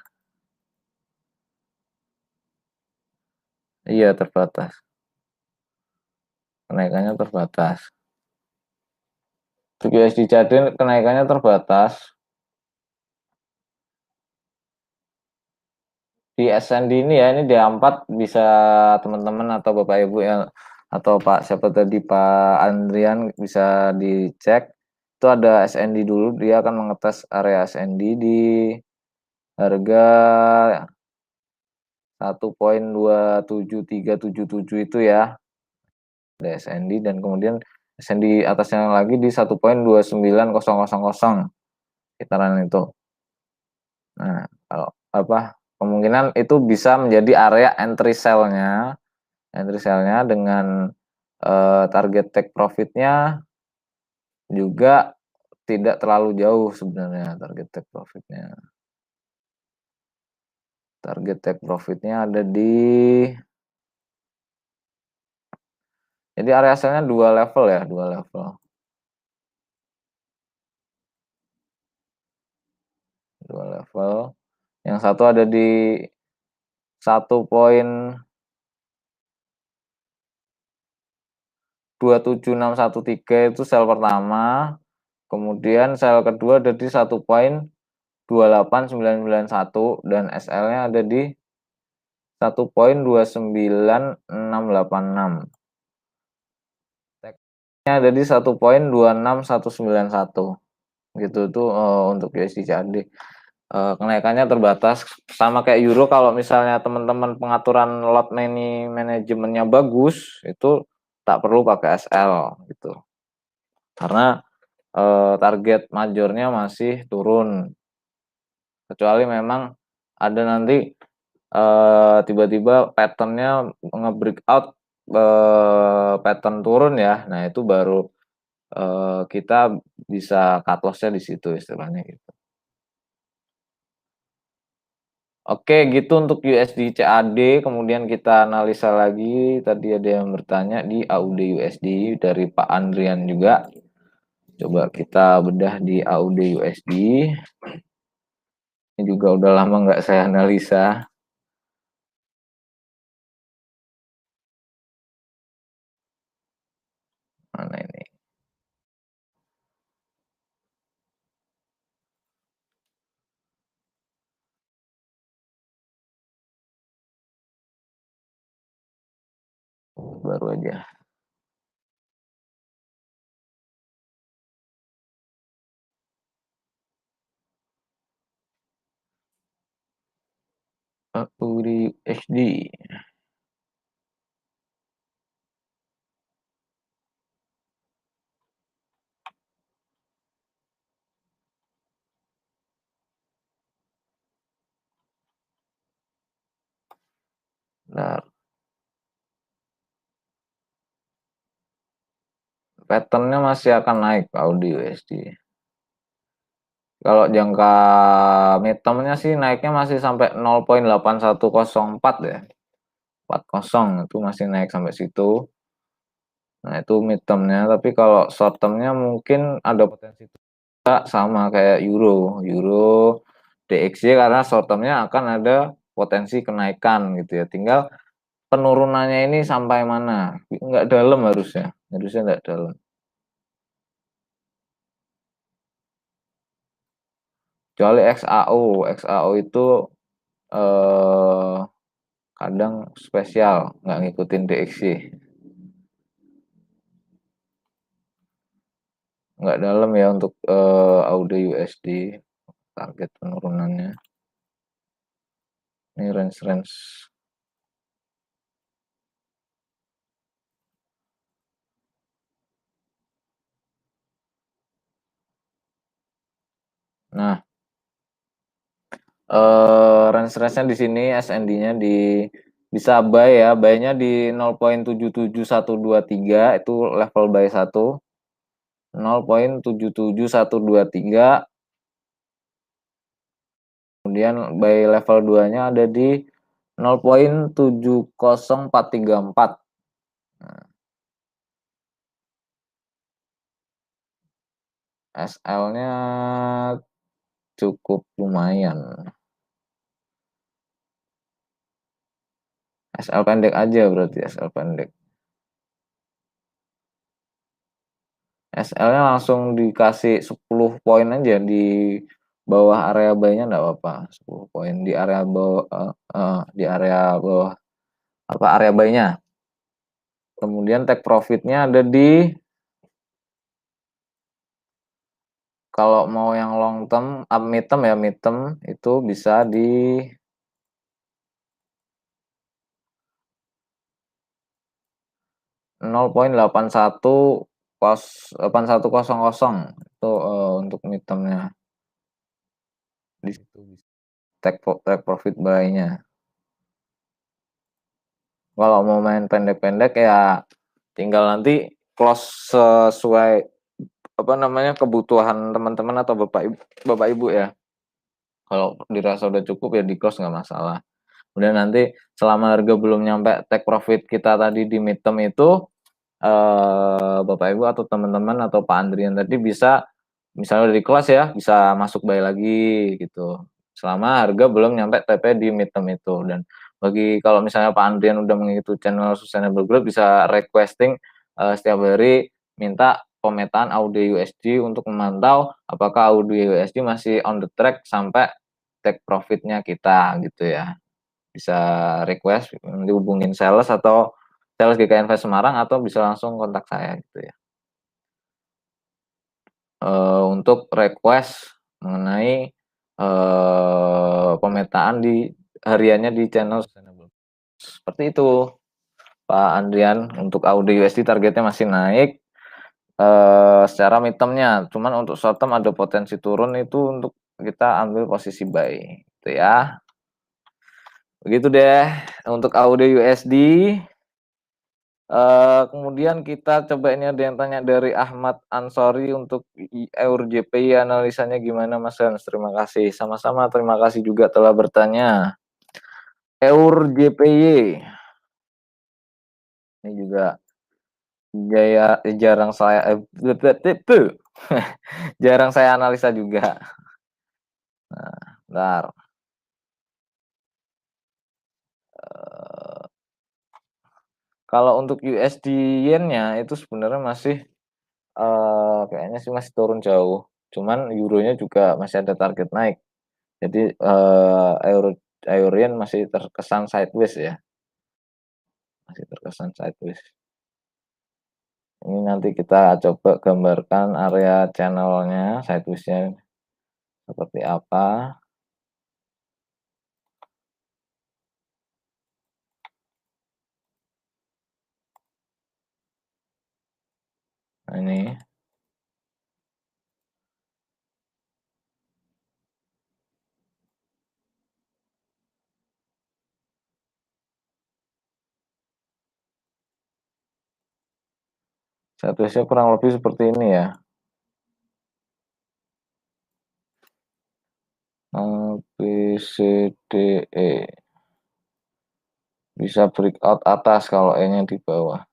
Iya, terbatas. Kenaikannya terbatas. Untuk USD CAD kenaikannya terbatas. Di SND ini ya, ini D4 bisa teman-teman atau Bapak Ibu yang atau Pak siapa tadi Pak Andrian bisa dicek. Itu ada SND dulu, dia akan mengetes area SND di harga 1.27377 itu ya. Ada SND dan kemudian SND atasnya lagi di 1.29000 sekitaran itu. Nah, kalau kemungkinan itu bisa menjadi area entry sell-nya dengan target take profit-nya juga tidak terlalu jauh sebenarnya target take profit-nya. Target take profit-nya ada di jadi area sell-nya 2 level ya, 2 level. 2 level. Yang satu ada di 1.27613 itu sell pertama, kemudian sell kedua ada di 1.28991 dan SL-nya ada di 1.29686. Take-nya ada di 1.26191. Gitu tuh untuk USD CAD. Kenaikannya terbatas sama kayak euro. Kalau misalnya teman-teman pengaturan lot money manajemennya bagus, itu tak perlu pakai SL gitu. Karena target majornya masih turun. Kecuali memang ada nanti tiba-tiba pattern-nya nge-breakout pattern turun ya. Nah, itu baru kita bisa cut loss-nya di situ istilahnya gitu. Oke, gitu untuk USD CAD. Kemudian kita analisa lagi. Tadi ada yang bertanya di AUD USD dari Pak Andrian juga. Coba kita bedah di AUD USD. Ini juga udah lama nggak saya analisa. Mana ini? Baru aja. AUD USD. Nah, pattern-nya masih akan naik AUD USD. Kalau jangka midterm-nya sih naiknya masih sampai 0.8104 ya. 40 itu masih naik sampai situ. Nah, itu midterm-nya. Tapi kalau short term-nya mungkin ada potensi juga sama kayak euro. Euro DXY karena short term-nya akan ada potensi kenaikan gitu ya. Tinggal penurunannya ini sampai mana. Nggak dalam harusnya. Harusnya nggak dalam. Kecuali XAO. XAO itu kadang spesial. Nggak ngikutin DXY. Nggak dalam ya untuk AUD USD. Target penurunannya. Ini range-range. Nah, range-range-nya di sini SND-nya bisa buy ya, buy-nya di 0.77123 itu level buy 1. 0.77123 kemudian buy level 2-nya ada di 0.70434. Nah, SL-nya cukup lumayan. SL pendek aja berarti SL pendek. SL-nya langsung dikasih 10 poin aja di bawah area buy-nya enggak apa-apa. 10 poin di area bawah di area bawah apa area buy-nya. Kemudian take profit-nya ada di kalau mau yang long term, mid term ya, mid term itu bisa di 0.8100 itu untuk mid term-nya. Di situ bisa. take profit buy-nya. Kalau mau main pendek-pendek ya tinggal nanti close sesuai kebutuhan teman-teman atau Bapak Ibu ya. Kalau dirasa udah cukup ya di close nggak masalah. Kemudian nanti selama harga belum nyampe take profit kita tadi di midterm itu, Bapak Ibu atau teman-teman atau Pak Andrian tadi bisa misalnya dari kelas ya, bisa masuk buy lagi gitu. Selama harga belum nyampe TP di midterm itu. Dan kalau misalnya Pak Andrian udah mengikuti channel Sustainable Growth bisa requesting setiap hari minta pemetaan AUD USD untuk memantau apakah AUD USD masih on the track sampai take profitnya kita gitu ya. Bisa request nanti hubungin sales atau sales GK Invest Semarang atau bisa langsung kontak saya gitu ya. Untuk request mengenai pemetaan di hariannya di channel Sustainable. Seperti itu Pak Andrian, untuk AUD USD targetnya masih naik secara midterm-nya, cuman untuk short term ada potensi turun itu untuk kita ambil posisi buy gitu ya. Begitu deh untuk AUD USD. Kemudian kita coba ini ada yang tanya dari Ahmad Ansori untuk EUR JPY analisanya gimana Mas Hans? Terima kasih. Sama-sama terima kasih juga telah bertanya. EUR JPY. Ini juga jarang saya jarang saya analisa juga. Nah, bentar. Kalau untuk USD yen-nya itu sebenarnya masih kayaknya sih masih turun jauh. Cuman euronya juga masih ada target naik. Jadi euro yen masih terkesan sideways ya. Masih terkesan sideways. Ini nanti kita coba gambarkan area channelnya sideways-nya seperti apa. Nah, ini. Sideways-nya kurang lebih seperti ini ya. BCDE. Bisa breakout atas kalau E-nya di bawah.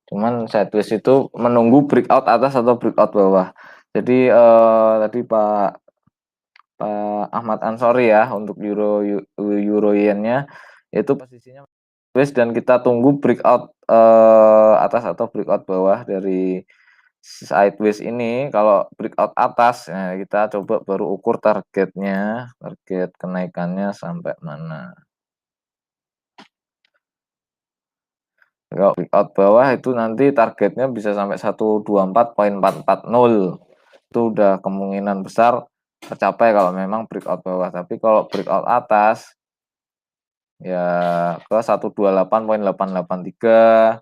Cuman sideways itu menunggu breakout atas atau breakout bawah. Jadi tadi Pak Ahmad Ansori ya untuk euro yen-nya itu posisinya sideways dan kita tunggu breakout atas atau breakout bawah dari sideways ini. Kalau breakout atas nah kita coba baru ukur targetnya, target kenaikannya sampai mana. Kalau breakout bawah itu nanti targetnya bisa sampai 124.440. Itu udah kemungkinan besar tercapai kalau memang breakout bawah. Tapi kalau breakout atas ya ke 128.883,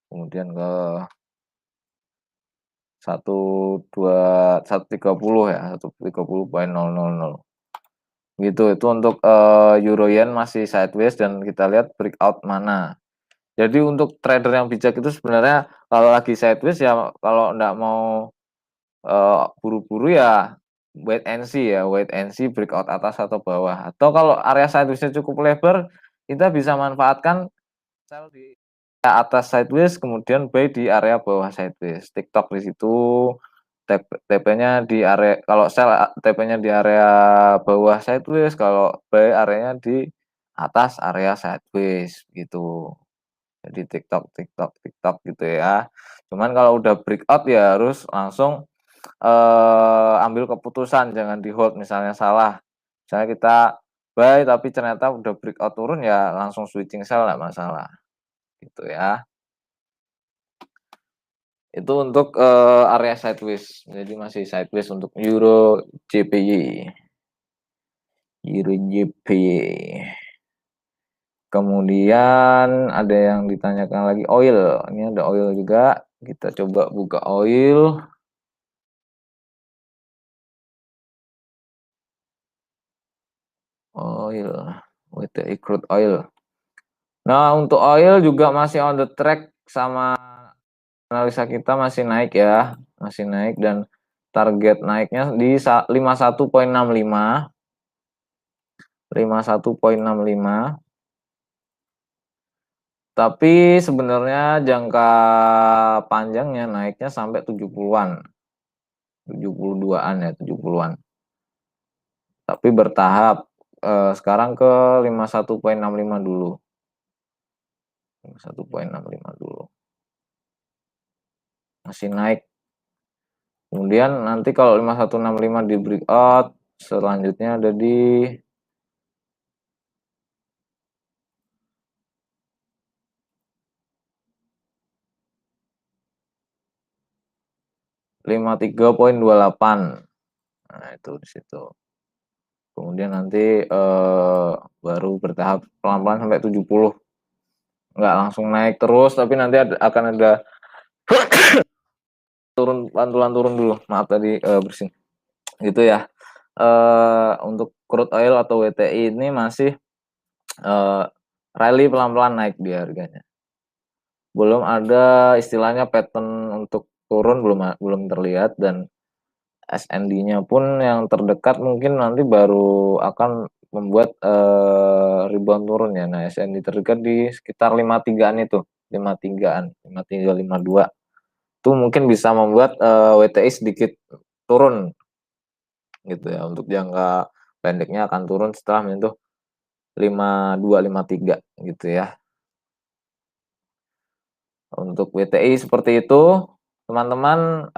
kemudian ke 130 ya, 130.000. Gitu. Itu untuk euro yen masih sideways dan kita lihat breakout mana. Jadi untuk trader yang bijak itu sebenarnya kalau lagi sideways ya kalau enggak mau buru-buru ya wait and see ya, wait and see breakout atas atau bawah. Atau kalau area sideways-nya cukup lebar, kita bisa manfaatkan sell di atas sideways kemudian buy di area bawah sideways. TikTok di situ, TP-nya di area kalau sell TP-nya di area bawah sideways, kalau buy areanya di atas area sideways gitu. Jadi TikTok gitu ya. Cuman kalau udah breakout ya harus langsung ambil keputusan, jangan di-hold misalnya salah. Misalnya kita buy tapi ternyata udah breakout turun ya langsung switching sell nggak masalah. Gitu ya. Itu untuk area sideways. Jadi masih sideways untuk euro JPY. Euro JPY. Kemudian ada yang ditanyakan lagi oil. Ini ada oil juga. Kita coba buka oil. oil, WTI crude oil. Nah, untuk oil juga masih on the track sama analisa kita masih naik ya, masih naik dan target naiknya di 51,65. 51,65. Tapi sebenarnya jangka panjangnya naiknya sampai 70-an. 72-an ya, 70-an. Tapi bertahap. Sekarang ke 51,65 dulu. 51,65 dulu. Masih naik. Kemudian nanti kalau 5165 di breakout, selanjutnya ada di 53,28. Nah, itu di situ. Kemudian nanti baru bertahap pelan-pelan sampai 70. Nggak langsung naik terus, tapi nanti akan ada turun, pantulan turun dulu. Maaf tadi bersin. Gitu ya. Untuk crude oil atau WTI ini masih rally pelan-pelan naik di harganya. Belum ada istilahnya pattern untuk turun, belum terlihat, dan SND-nya pun yang terdekat mungkin nanti baru akan membuat rebound turun ya. Nah, SND terdekat di sekitar 53-an itu, 53-an, 53, 52. Itu mungkin bisa membuat WTI sedikit turun gitu ya. Untuk jangka pendeknya akan turun setelah menyentuh 52, 53 gitu ya. Untuk WTI seperti itu, teman-teman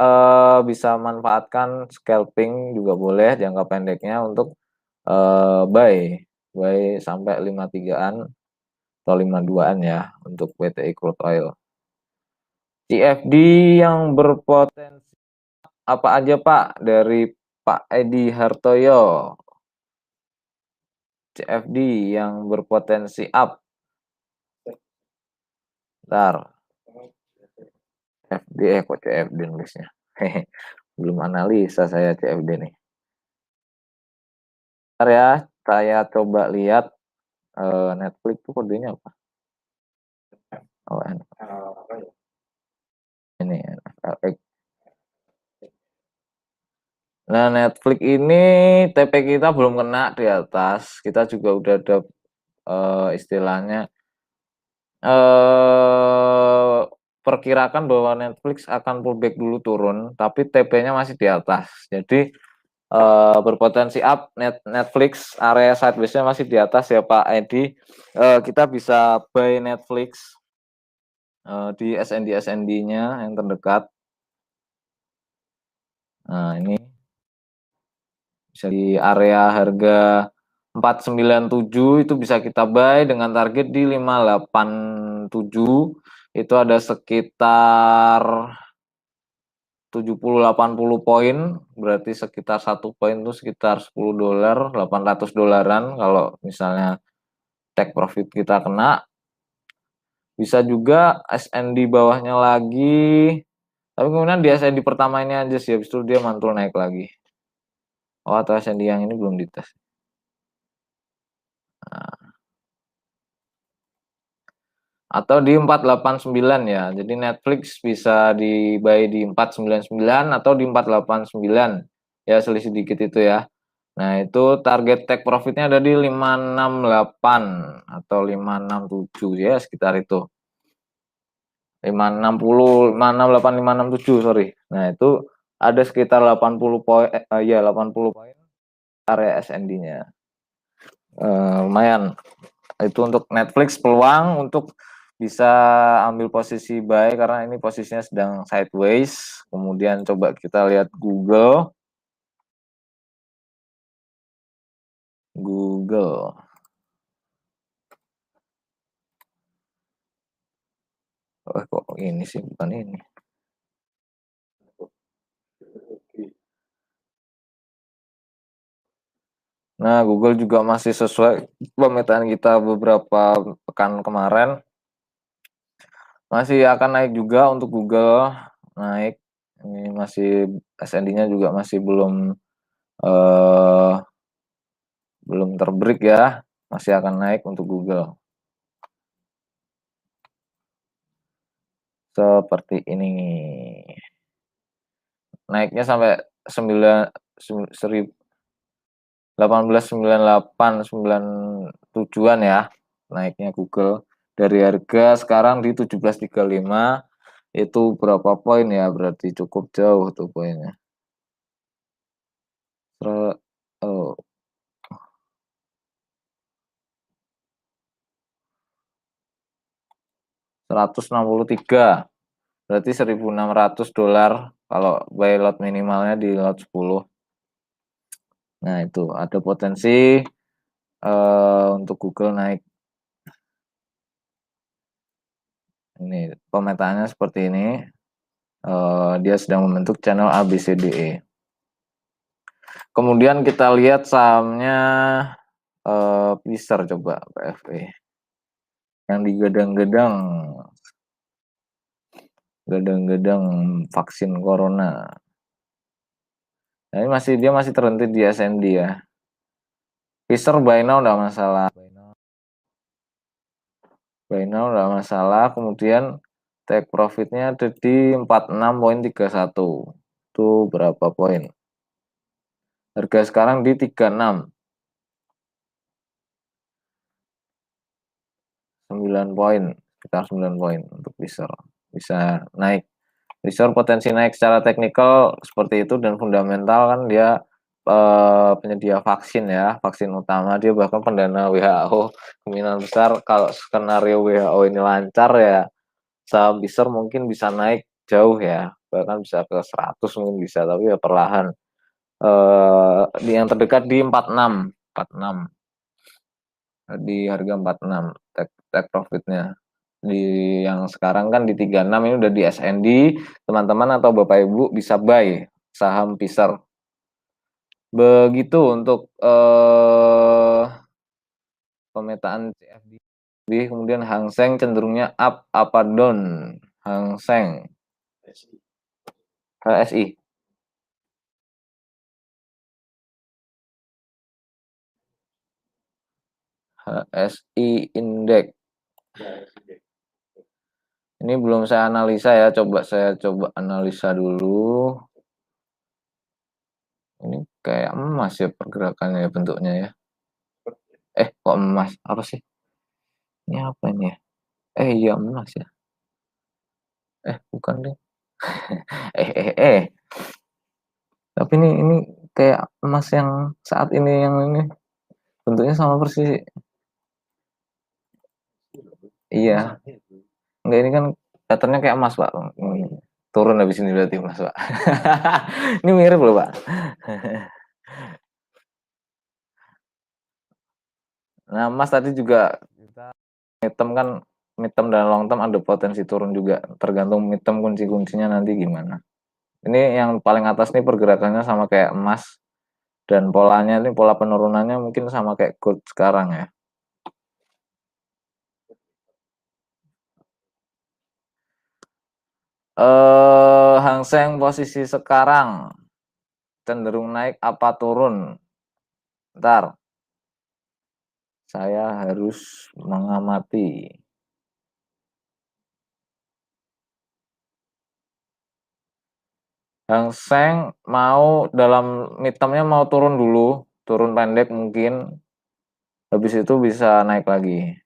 bisa manfaatkan scalping juga boleh jangka pendeknya untuk buy sampai 53-an atau 52-an ya untuk WTI crude oil. CFD yang berpotensi apa aja Pak dari Pak Edi Hartoyo? CFD yang berpotensi up. Bentar. CFD kok CFD nulisnya. Belum analisa saya CFD nih. Bentar ya, saya coba lihat Netflix tuh kodenya apa? Oh, ini NFLX. Nah, Netflix ini TP kita belum kena di atas. Kita juga udah ada istilahnya perkirakan bahwa Netflix akan pullback dulu turun, tapi TP-nya masih di atas. Jadi berpotensi up. Netflix area sideways-nya masih di atas ya Pak Edi. Kita bisa buy Netflix di SND-nya yang terdekat. Nah, ini bisa di area harga 497 itu bisa kita buy dengan target di 587. Itu ada sekitar 70-80 poin, berarti sekitar 1 poin itu sekitar $10, $800 kalau misalnya take profit kita kena. Bisa juga SND bawahnya lagi, tapi kemudian di SND pertama ini aja sih, habis itu dia mantul naik lagi. Oh, atau SND yang ini belum dites. Nah, atau di 489 ya. Jadi Netflix bisa di buy di 499 atau di 489. Ya, selisih dikit itu ya. Nah, itu target take profitnya ada di 568 atau 567 ya, sekitar itu. 560, 568, 567, sorry. Nah, itu ada sekitar 80 poin, ya 80 poin area SND-nya. Lumayan. Itu untuk Netflix peluang untuk bisa ambil posisi buy karena ini posisinya sedang sideways. Kemudian coba kita lihat Google. Oh, kok ini sih, bukan ini. Nah, Google juga masih sesuai pemetaan kita beberapa pekan kemarin. Masih akan naik juga untuk Google, naik. Ini masih SND-nya juga masih belum belum terbreak ya, masih akan naik untuk Google. Seperti ini. Naiknya sampai 1897-an ya, naiknya Google. Dari harga sekarang di 17.35, itu berapa poin ya? Berarti cukup jauh tuh poinnya. Oh, 163. Berarti $1.600 kalau buy lot minimalnya di lot 10. Nah, itu ada potensi untuk Google naik. Ini pemetaannya seperti ini. Dia sedang membentuk channel ABCDE. Kemudian kita lihat sahamnya Pfizer, coba PFE yang digadang-gadang vaksin corona. Nah, ini dia masih terhenti di SND ya. Pfizer buy now enggak masalah. Kemudian take profitnya ada di 46.31. Itu berapa poin? Harga sekarang di 36. 9 poin, sekitar 9 poin untuk Pfizer. Bisa naik. Pfizer potensi naik secara teknikal seperti itu, dan fundamental kan dia penyedia vaksin ya, vaksin utama, dia bahkan pendana WHO. Kemungkinan besar kalau skenario WHO ini lancar ya, saham Pfizer mungkin bisa naik jauh ya, bahkan bisa ke 100 mungkin bisa, tapi ya perlahan. Di yang terdekat di 46 di harga 46 take profitnya. Di yang sekarang kan di 36, ini udah di SND. Teman-teman atau Bapak Ibu bisa buy saham Pfizer. Begitu untuk pemetaan CFD. Kemudian Hang Seng cenderungnya up apa down? Hang Seng HSI. HSI Index. Ini belum saya analisa ya, saya coba analisa dulu. Ini kayak emas ya pergerakannya ya, bentuknya ya. Kok emas? Apa sih? Ini apa ini ya? Iya emas ya. Bukan deh. Tapi ini kayak emas yang saat ini, yang ini bentuknya sama persis. Iya. Enggak, ini kan patternnya kayak emas, Pak. Turun habis ini berarti emas, Pak. Ini mirip loh, Pak. Nah, emas tadi juga midterm kan, midterm dan long term ada potensi turun juga, tergantung midterm kunci-kuncinya nanti gimana. Ini yang paling atas nih pergerakannya sama kayak emas, dan polanya ini, pola penurunannya mungkin sama kayak gold sekarang ya. Hang Seng posisi sekarang cenderung naik apa turun? Ntar saya harus mengamati. Hang Seng mau dalam midterm-nya mau turun dulu, turun pendek mungkin, habis itu bisa naik lagi.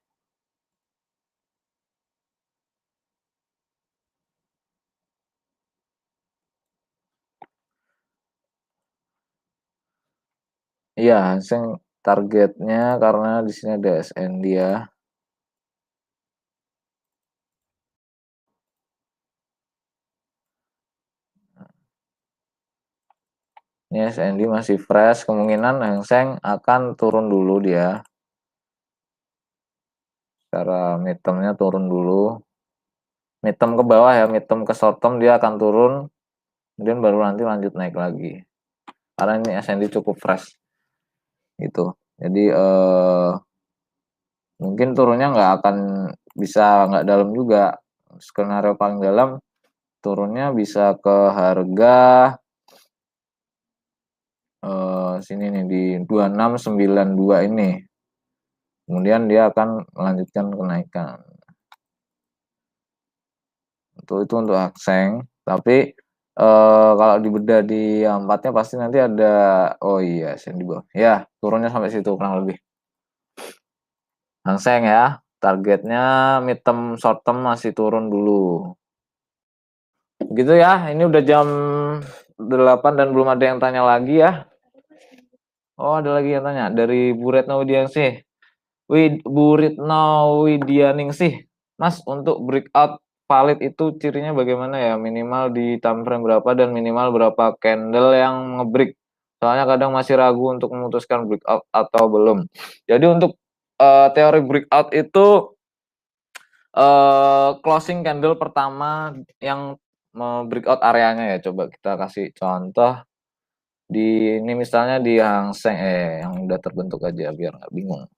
Iya, Hang Seng targetnya karena di sini ada SND ya. Ini SND masih fresh, kemungkinan Hang Seng akan turun dulu dia. Secara midterm-nya turun dulu. Midterm ke bawah ya, midterm ke short term dia akan turun, kemudian baru nanti lanjut naik lagi. Karena ini SND cukup fresh. Gitu. Jadi mungkin turunnya nggak dalam juga. Skenario paling dalam turunnya bisa ke harga sini nih di 2692 ini. Kemudian dia akan melanjutkan kenaikan. Itu untuk Hang, tapi kalau dibedah di 4-nya pasti nanti ada, oh iya, di bawah. Ya, turunnya sampai situ kurang lebih. Hang Seng ya, targetnya mid term short term masih turun dulu. Gitu ya, ini udah jam 8 dan belum ada yang tanya lagi ya. Oh, ada lagi yang tanya dari Bu Retno Widianingsih. Bu Retno Widianingsih, Mas, untuk breakout valid itu cirinya bagaimana ya? Minimal di time frame berapa dan minimal berapa candle yang ngebreak? Soalnya kadang masih ragu untuk memutuskan breakout atau belum. Jadi untuk teori breakout itu closing candle pertama yang breakout areanya ya. Coba kita kasih contoh di ini misalnya di Hang Seng yang udah terbentuk aja biar nggak bingung.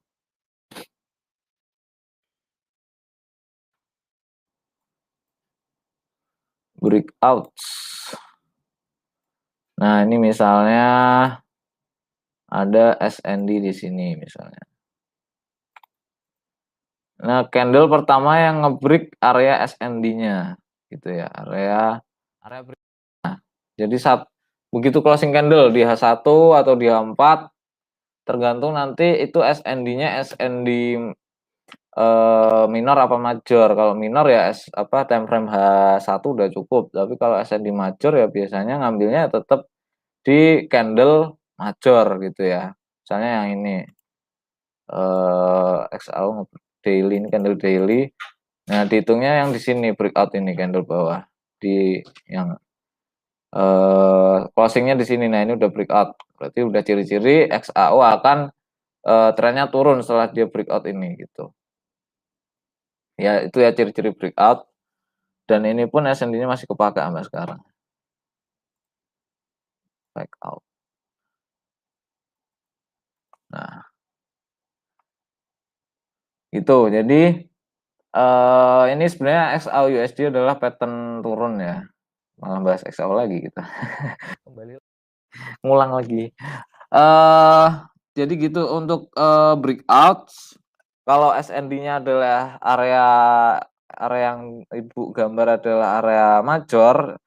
Breakouts. Nah, ini misalnya ada SND di sini misalnya. Nah, candle pertama yang ngebreak area SND-nya gitu ya, area break. Nah, jadi saat begitu closing candle di H1 atau di H4 tergantung nanti itu SND-nya SND minor apa major. Kalau minor ya time frame H1 udah cukup, tapi kalau SND major ya biasanya ngambilnya tetap di candle major gitu ya. Misalnya yang ini XAU daily, ini candle daily. Nah, dihitungnya yang di sini breakout ini candle bawah di yang closingnya di sini. Nah, ini udah breakout. Berarti udah ciri-ciri XAU akan trennya turun setelah dia breakout ini gitu. Ya, itu ya ciri-ciri breakout. Dan ini pun SND-nya masih kepakai sampai sekarang. Breakout. Nah, itu. Jadi ini sebenarnya XAU USD adalah pattern turun ya. Malah bahas XAU lagi kita. Kembali ngulang lagi. Jadi gitu untuk breakout. Kalau SND-nya adalah area yang Ibu gambar adalah area major,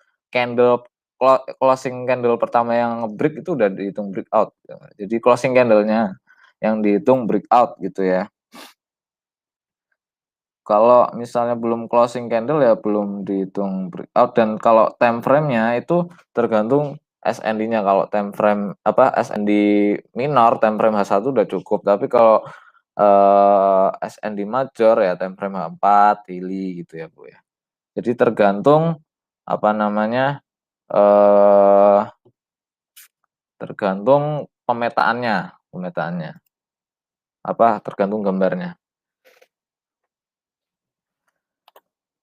closing candle pertama yang nge-break itu udah dihitung breakout. Jadi closing candle-nya yang dihitung breakout gitu ya. Kalau misalnya belum closing candle ya belum dihitung breakout, dan kalau time frame-nya itu tergantung SND-nya. Kalau time frame SND minor, time frame H1 udah cukup. Tapi kalau SND major ya time frame H4, daily gitu ya, Bu ya. Jadi tergantung tergantung pemetaannya. Tergantung gambarnya.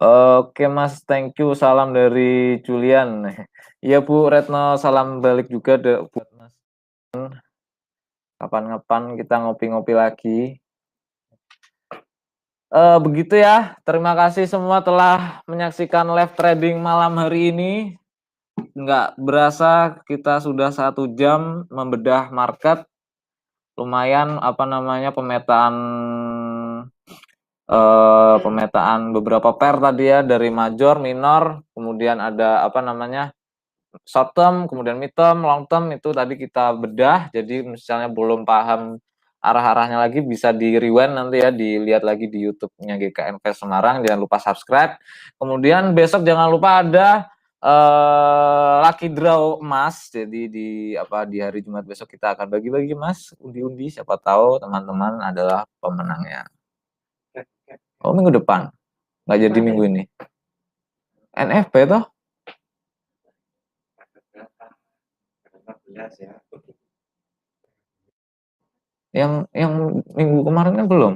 Oke Mas, thank you. Salam dari Julian. Iya Bu Retno, salam balik juga buat Mas. Kapan-kapan kita ngopi-ngopi lagi. Begitu ya. Terima kasih semua telah menyaksikan live trading malam hari ini. Nggak berasa kita sudah 1 jam membedah market. Lumayan pemetaan beberapa pair tadi ya, dari major, minor, kemudian ada short term, kemudian mid term, long term, itu tadi kita bedah. Jadi misalnya belum paham arah-arahnya lagi bisa di rewind nanti ya, dilihat lagi di YouTube-nya GK Invest Semarang. Jangan lupa subscribe. Kemudian besok jangan lupa ada lucky draw emas. Jadi di hari Jumat besok kita akan bagi-bagi emas, undi-undi, siapa tahu teman-teman adalah pemenangnya. Oh, minggu depan. Nggak jadi minggu ini. NFP toh? Yang minggu kemarin kan belum.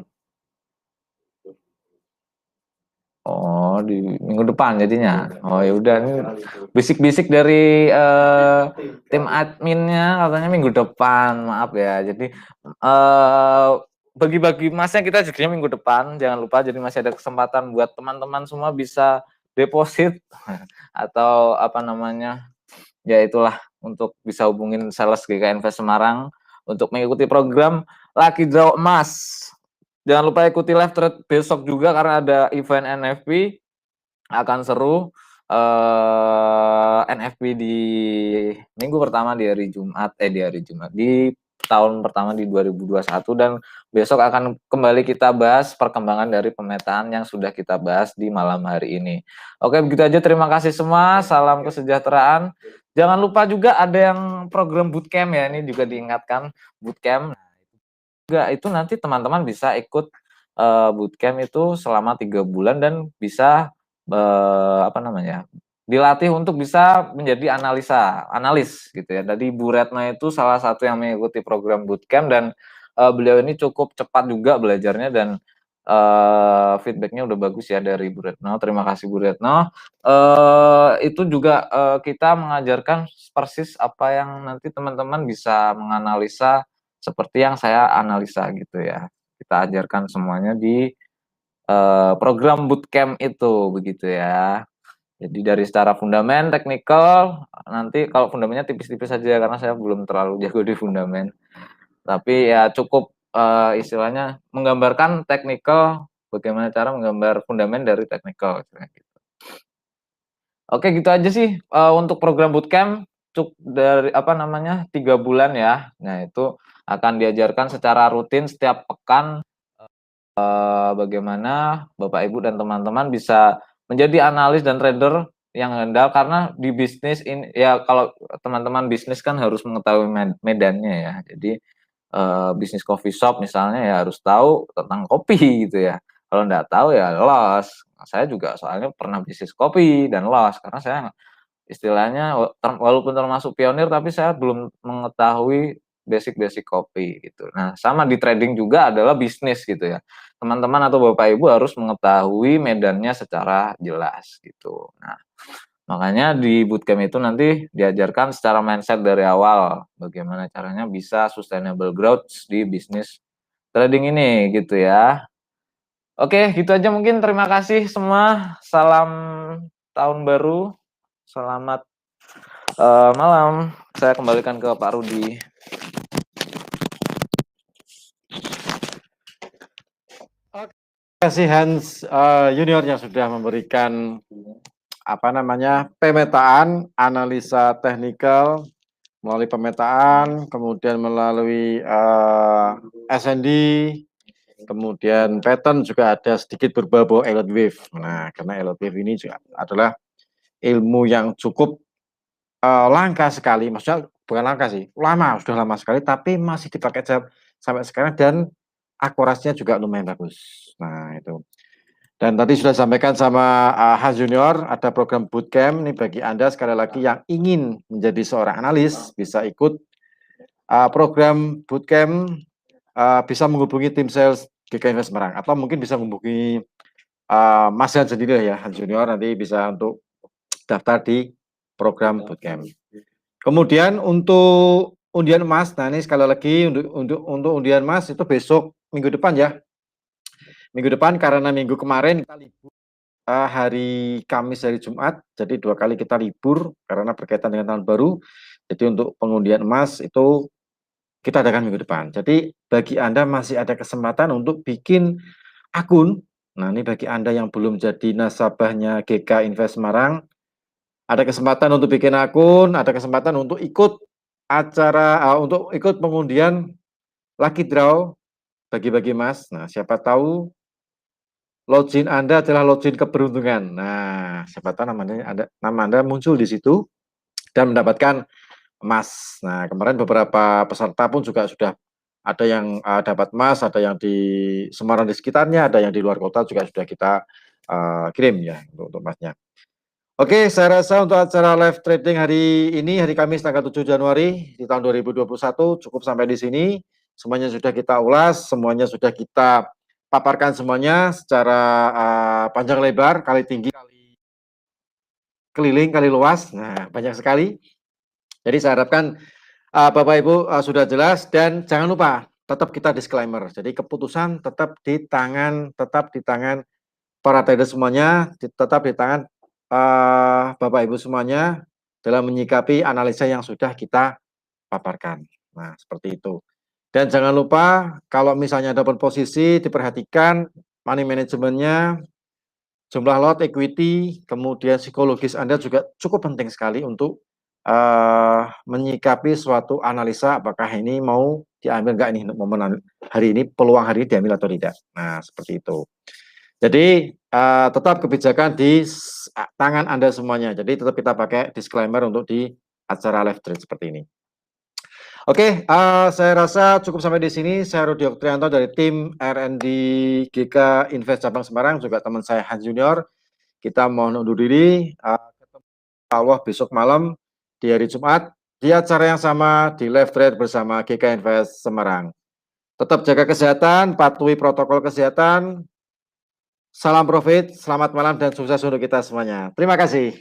Oh, di minggu depan jadinya. Oh ya udah, ini bisik-bisik dari tim adminnya katanya minggu depan. Maaf ya. Jadi bagi-bagi emasnya kita jadinya minggu depan. Jangan lupa, jadi masih ada kesempatan buat teman-teman semua bisa deposit atau ya itulah untuk bisa hubungin sales GK Invest Semarang untuk mengikuti program Lucky Draw Emas. Jangan lupa ikuti live trade besok juga karena ada event NFP, akan seru. NFP di minggu pertama di hari Jumat, di tahun pertama di 2021, dan besok akan kembali kita bahas perkembangan dari pemetaan yang sudah kita bahas di malam hari ini. Oke, begitu aja. Terima kasih semua. Salam kesejahteraan. Jangan lupa juga ada yang program bootcamp ya, ini juga diingatkan bootcamp. Juga itu nanti teman-teman bisa ikut bootcamp itu selama 3 bulan dan bisa dilatih untuk bisa menjadi analis gitu ya. Tadi Bu Retno itu salah satu yang mengikuti program bootcamp dan beliau ini cukup cepat juga belajarnya dan feedbacknya udah bagus ya dari Bu Retno. Terima kasih Bu Retno. Itu juga kita mengajarkan persis apa yang nanti teman-teman bisa menganalisa seperti yang saya analisa gitu ya. Kita ajarkan semuanya di program bootcamp itu begitu ya. Jadi dari secara fundament, teknikal, nanti kalau fundamennya tipis-tipis saja karena saya belum terlalu jago di fundament. Tapi ya cukup istilahnya menggambarkan teknikal, bagaimana cara menggambar fundament dari teknikal. Gitu. Oke, gitu aja sih untuk program bootcamp dari 3 bulan ya. Nah itu akan diajarkan secara rutin setiap pekan. Bagaimana Bapak Ibu dan teman-teman bisa menjadi analis dan trader yang handal karena di bisnis ini ya, kalau teman-teman bisnis kan harus mengetahui medannya ya. Jadi bisnis coffee shop misalnya ya harus tahu tentang kopi gitu ya. Kalau nggak tahu ya loss. Saya juga soalnya pernah bisnis kopi dan loss karena saya istilahnya walaupun termasuk pionir tapi saya belum mengetahui basic-basic kopi gitu. Nah, sama di trading juga adalah bisnis gitu ya. Teman-teman atau Bapak Ibu harus mengetahui medannya secara jelas gitu. Nah, makanya di bootcamp itu nanti diajarkan secara mindset dari awal bagaimana caranya bisa sustainable growth di bisnis trading ini gitu ya. Oke, gitu aja mungkin. Terima kasih semua. Salam tahun baru. Selamat malam. Saya kembalikan ke Pak Rudi. Terima kasih Hans Junior yang sudah memberikan pemetaan, analisa teknikal melalui pemetaan, kemudian melalui SND, kemudian pattern juga ada sedikit berbau Elliott Wave. Nah, karena Elliott Wave ini juga adalah ilmu yang cukup langka sekali, maksudnya bukan langka sih, sudah lama sekali, tapi masih dipakai sampai sekarang dan akurasinya juga lumayan bagus. Nah, itu. Dan tadi sudah disampaikan sama Hans Junior, ada program bootcamp ini bagi Anda sekali lagi yang ingin menjadi seorang analis, bisa ikut program bootcamp, bisa menghubungi tim sales GK Invest Semarang, atau mungkin bisa menghubungi Mas Hans sendiri ya, Hans Junior, nanti bisa untuk daftar di program bootcamp. Kemudian untuk undian emas, nah ini sekali lagi untuk undian emas itu besok minggu depan ya. Minggu depan karena minggu kemarin kita libur hari Kamis, hari Jumat, jadi 2 kali kita libur karena berkaitan dengan tahun baru. Jadi untuk pengundian emas itu kita adakan minggu depan. Jadi bagi Anda masih ada kesempatan untuk bikin akun. Nah ini bagi Anda yang belum jadi nasabahnya GK Invest Semarang, ada kesempatan untuk bikin akun, ada kesempatan untuk ikut acara, untuk ikut pengundian Lucky Draw bagi-bagi emas. Nah siapa tahu login Anda adalah login keberuntungan. Nah, siapa tahu nama Anda muncul di situ dan mendapatkan emas. Nah, kemarin beberapa peserta pun juga sudah ada yang dapat emas, ada yang di Semarang di sekitarnya, ada yang di luar kota juga sudah kita kirim ya untuk emasnya. Oke, saya rasa untuk acara live trading hari ini, hari Kamis tanggal 7 Januari di tahun 2021 cukup sampai di sini. Semuanya sudah kita ulas, semuanya sudah kita paparkan semuanya secara panjang lebar, kali tinggi, kali keliling, kali luas. Nah, banyak sekali. Jadi saya harapkan Bapak Ibu sudah jelas dan jangan lupa tetap kita disclaimer. Jadi keputusan tetap di tangan para trader semuanya, tetap di tangan Bapak Ibu semuanya, dalam menyikapi analisa yang sudah kita paparkan. Nah, seperti itu. Dan jangan lupa kalau misalnya ada posisi diperhatikan money manajemennya, jumlah lot, equity, kemudian psikologis Anda juga cukup penting sekali untuk menyikapi suatu analisa apakah ini mau diambil enggak nih momen hari ini, peluang hari ini diambil atau tidak. Nah, seperti itu. Jadi tetap kebijakan di tangan Anda semuanya. Jadi tetap kita pakai disclaimer untuk di acara live trade seperti ini. Oke, saya rasa cukup sampai di sini. Saya Rudi Oktrianto dari tim R&D GK Invest Cabang Semarang, juga teman saya Hans Junior. Kita mohon undur diri. Ketemu Allah besok malam di hari Jumat di acara yang sama di live trade bersama GK Invest Semarang. Tetap jaga kesehatan, patuhi protokol kesehatan. Salam profit, selamat malam dan sukses untuk kita semuanya. Terima kasih.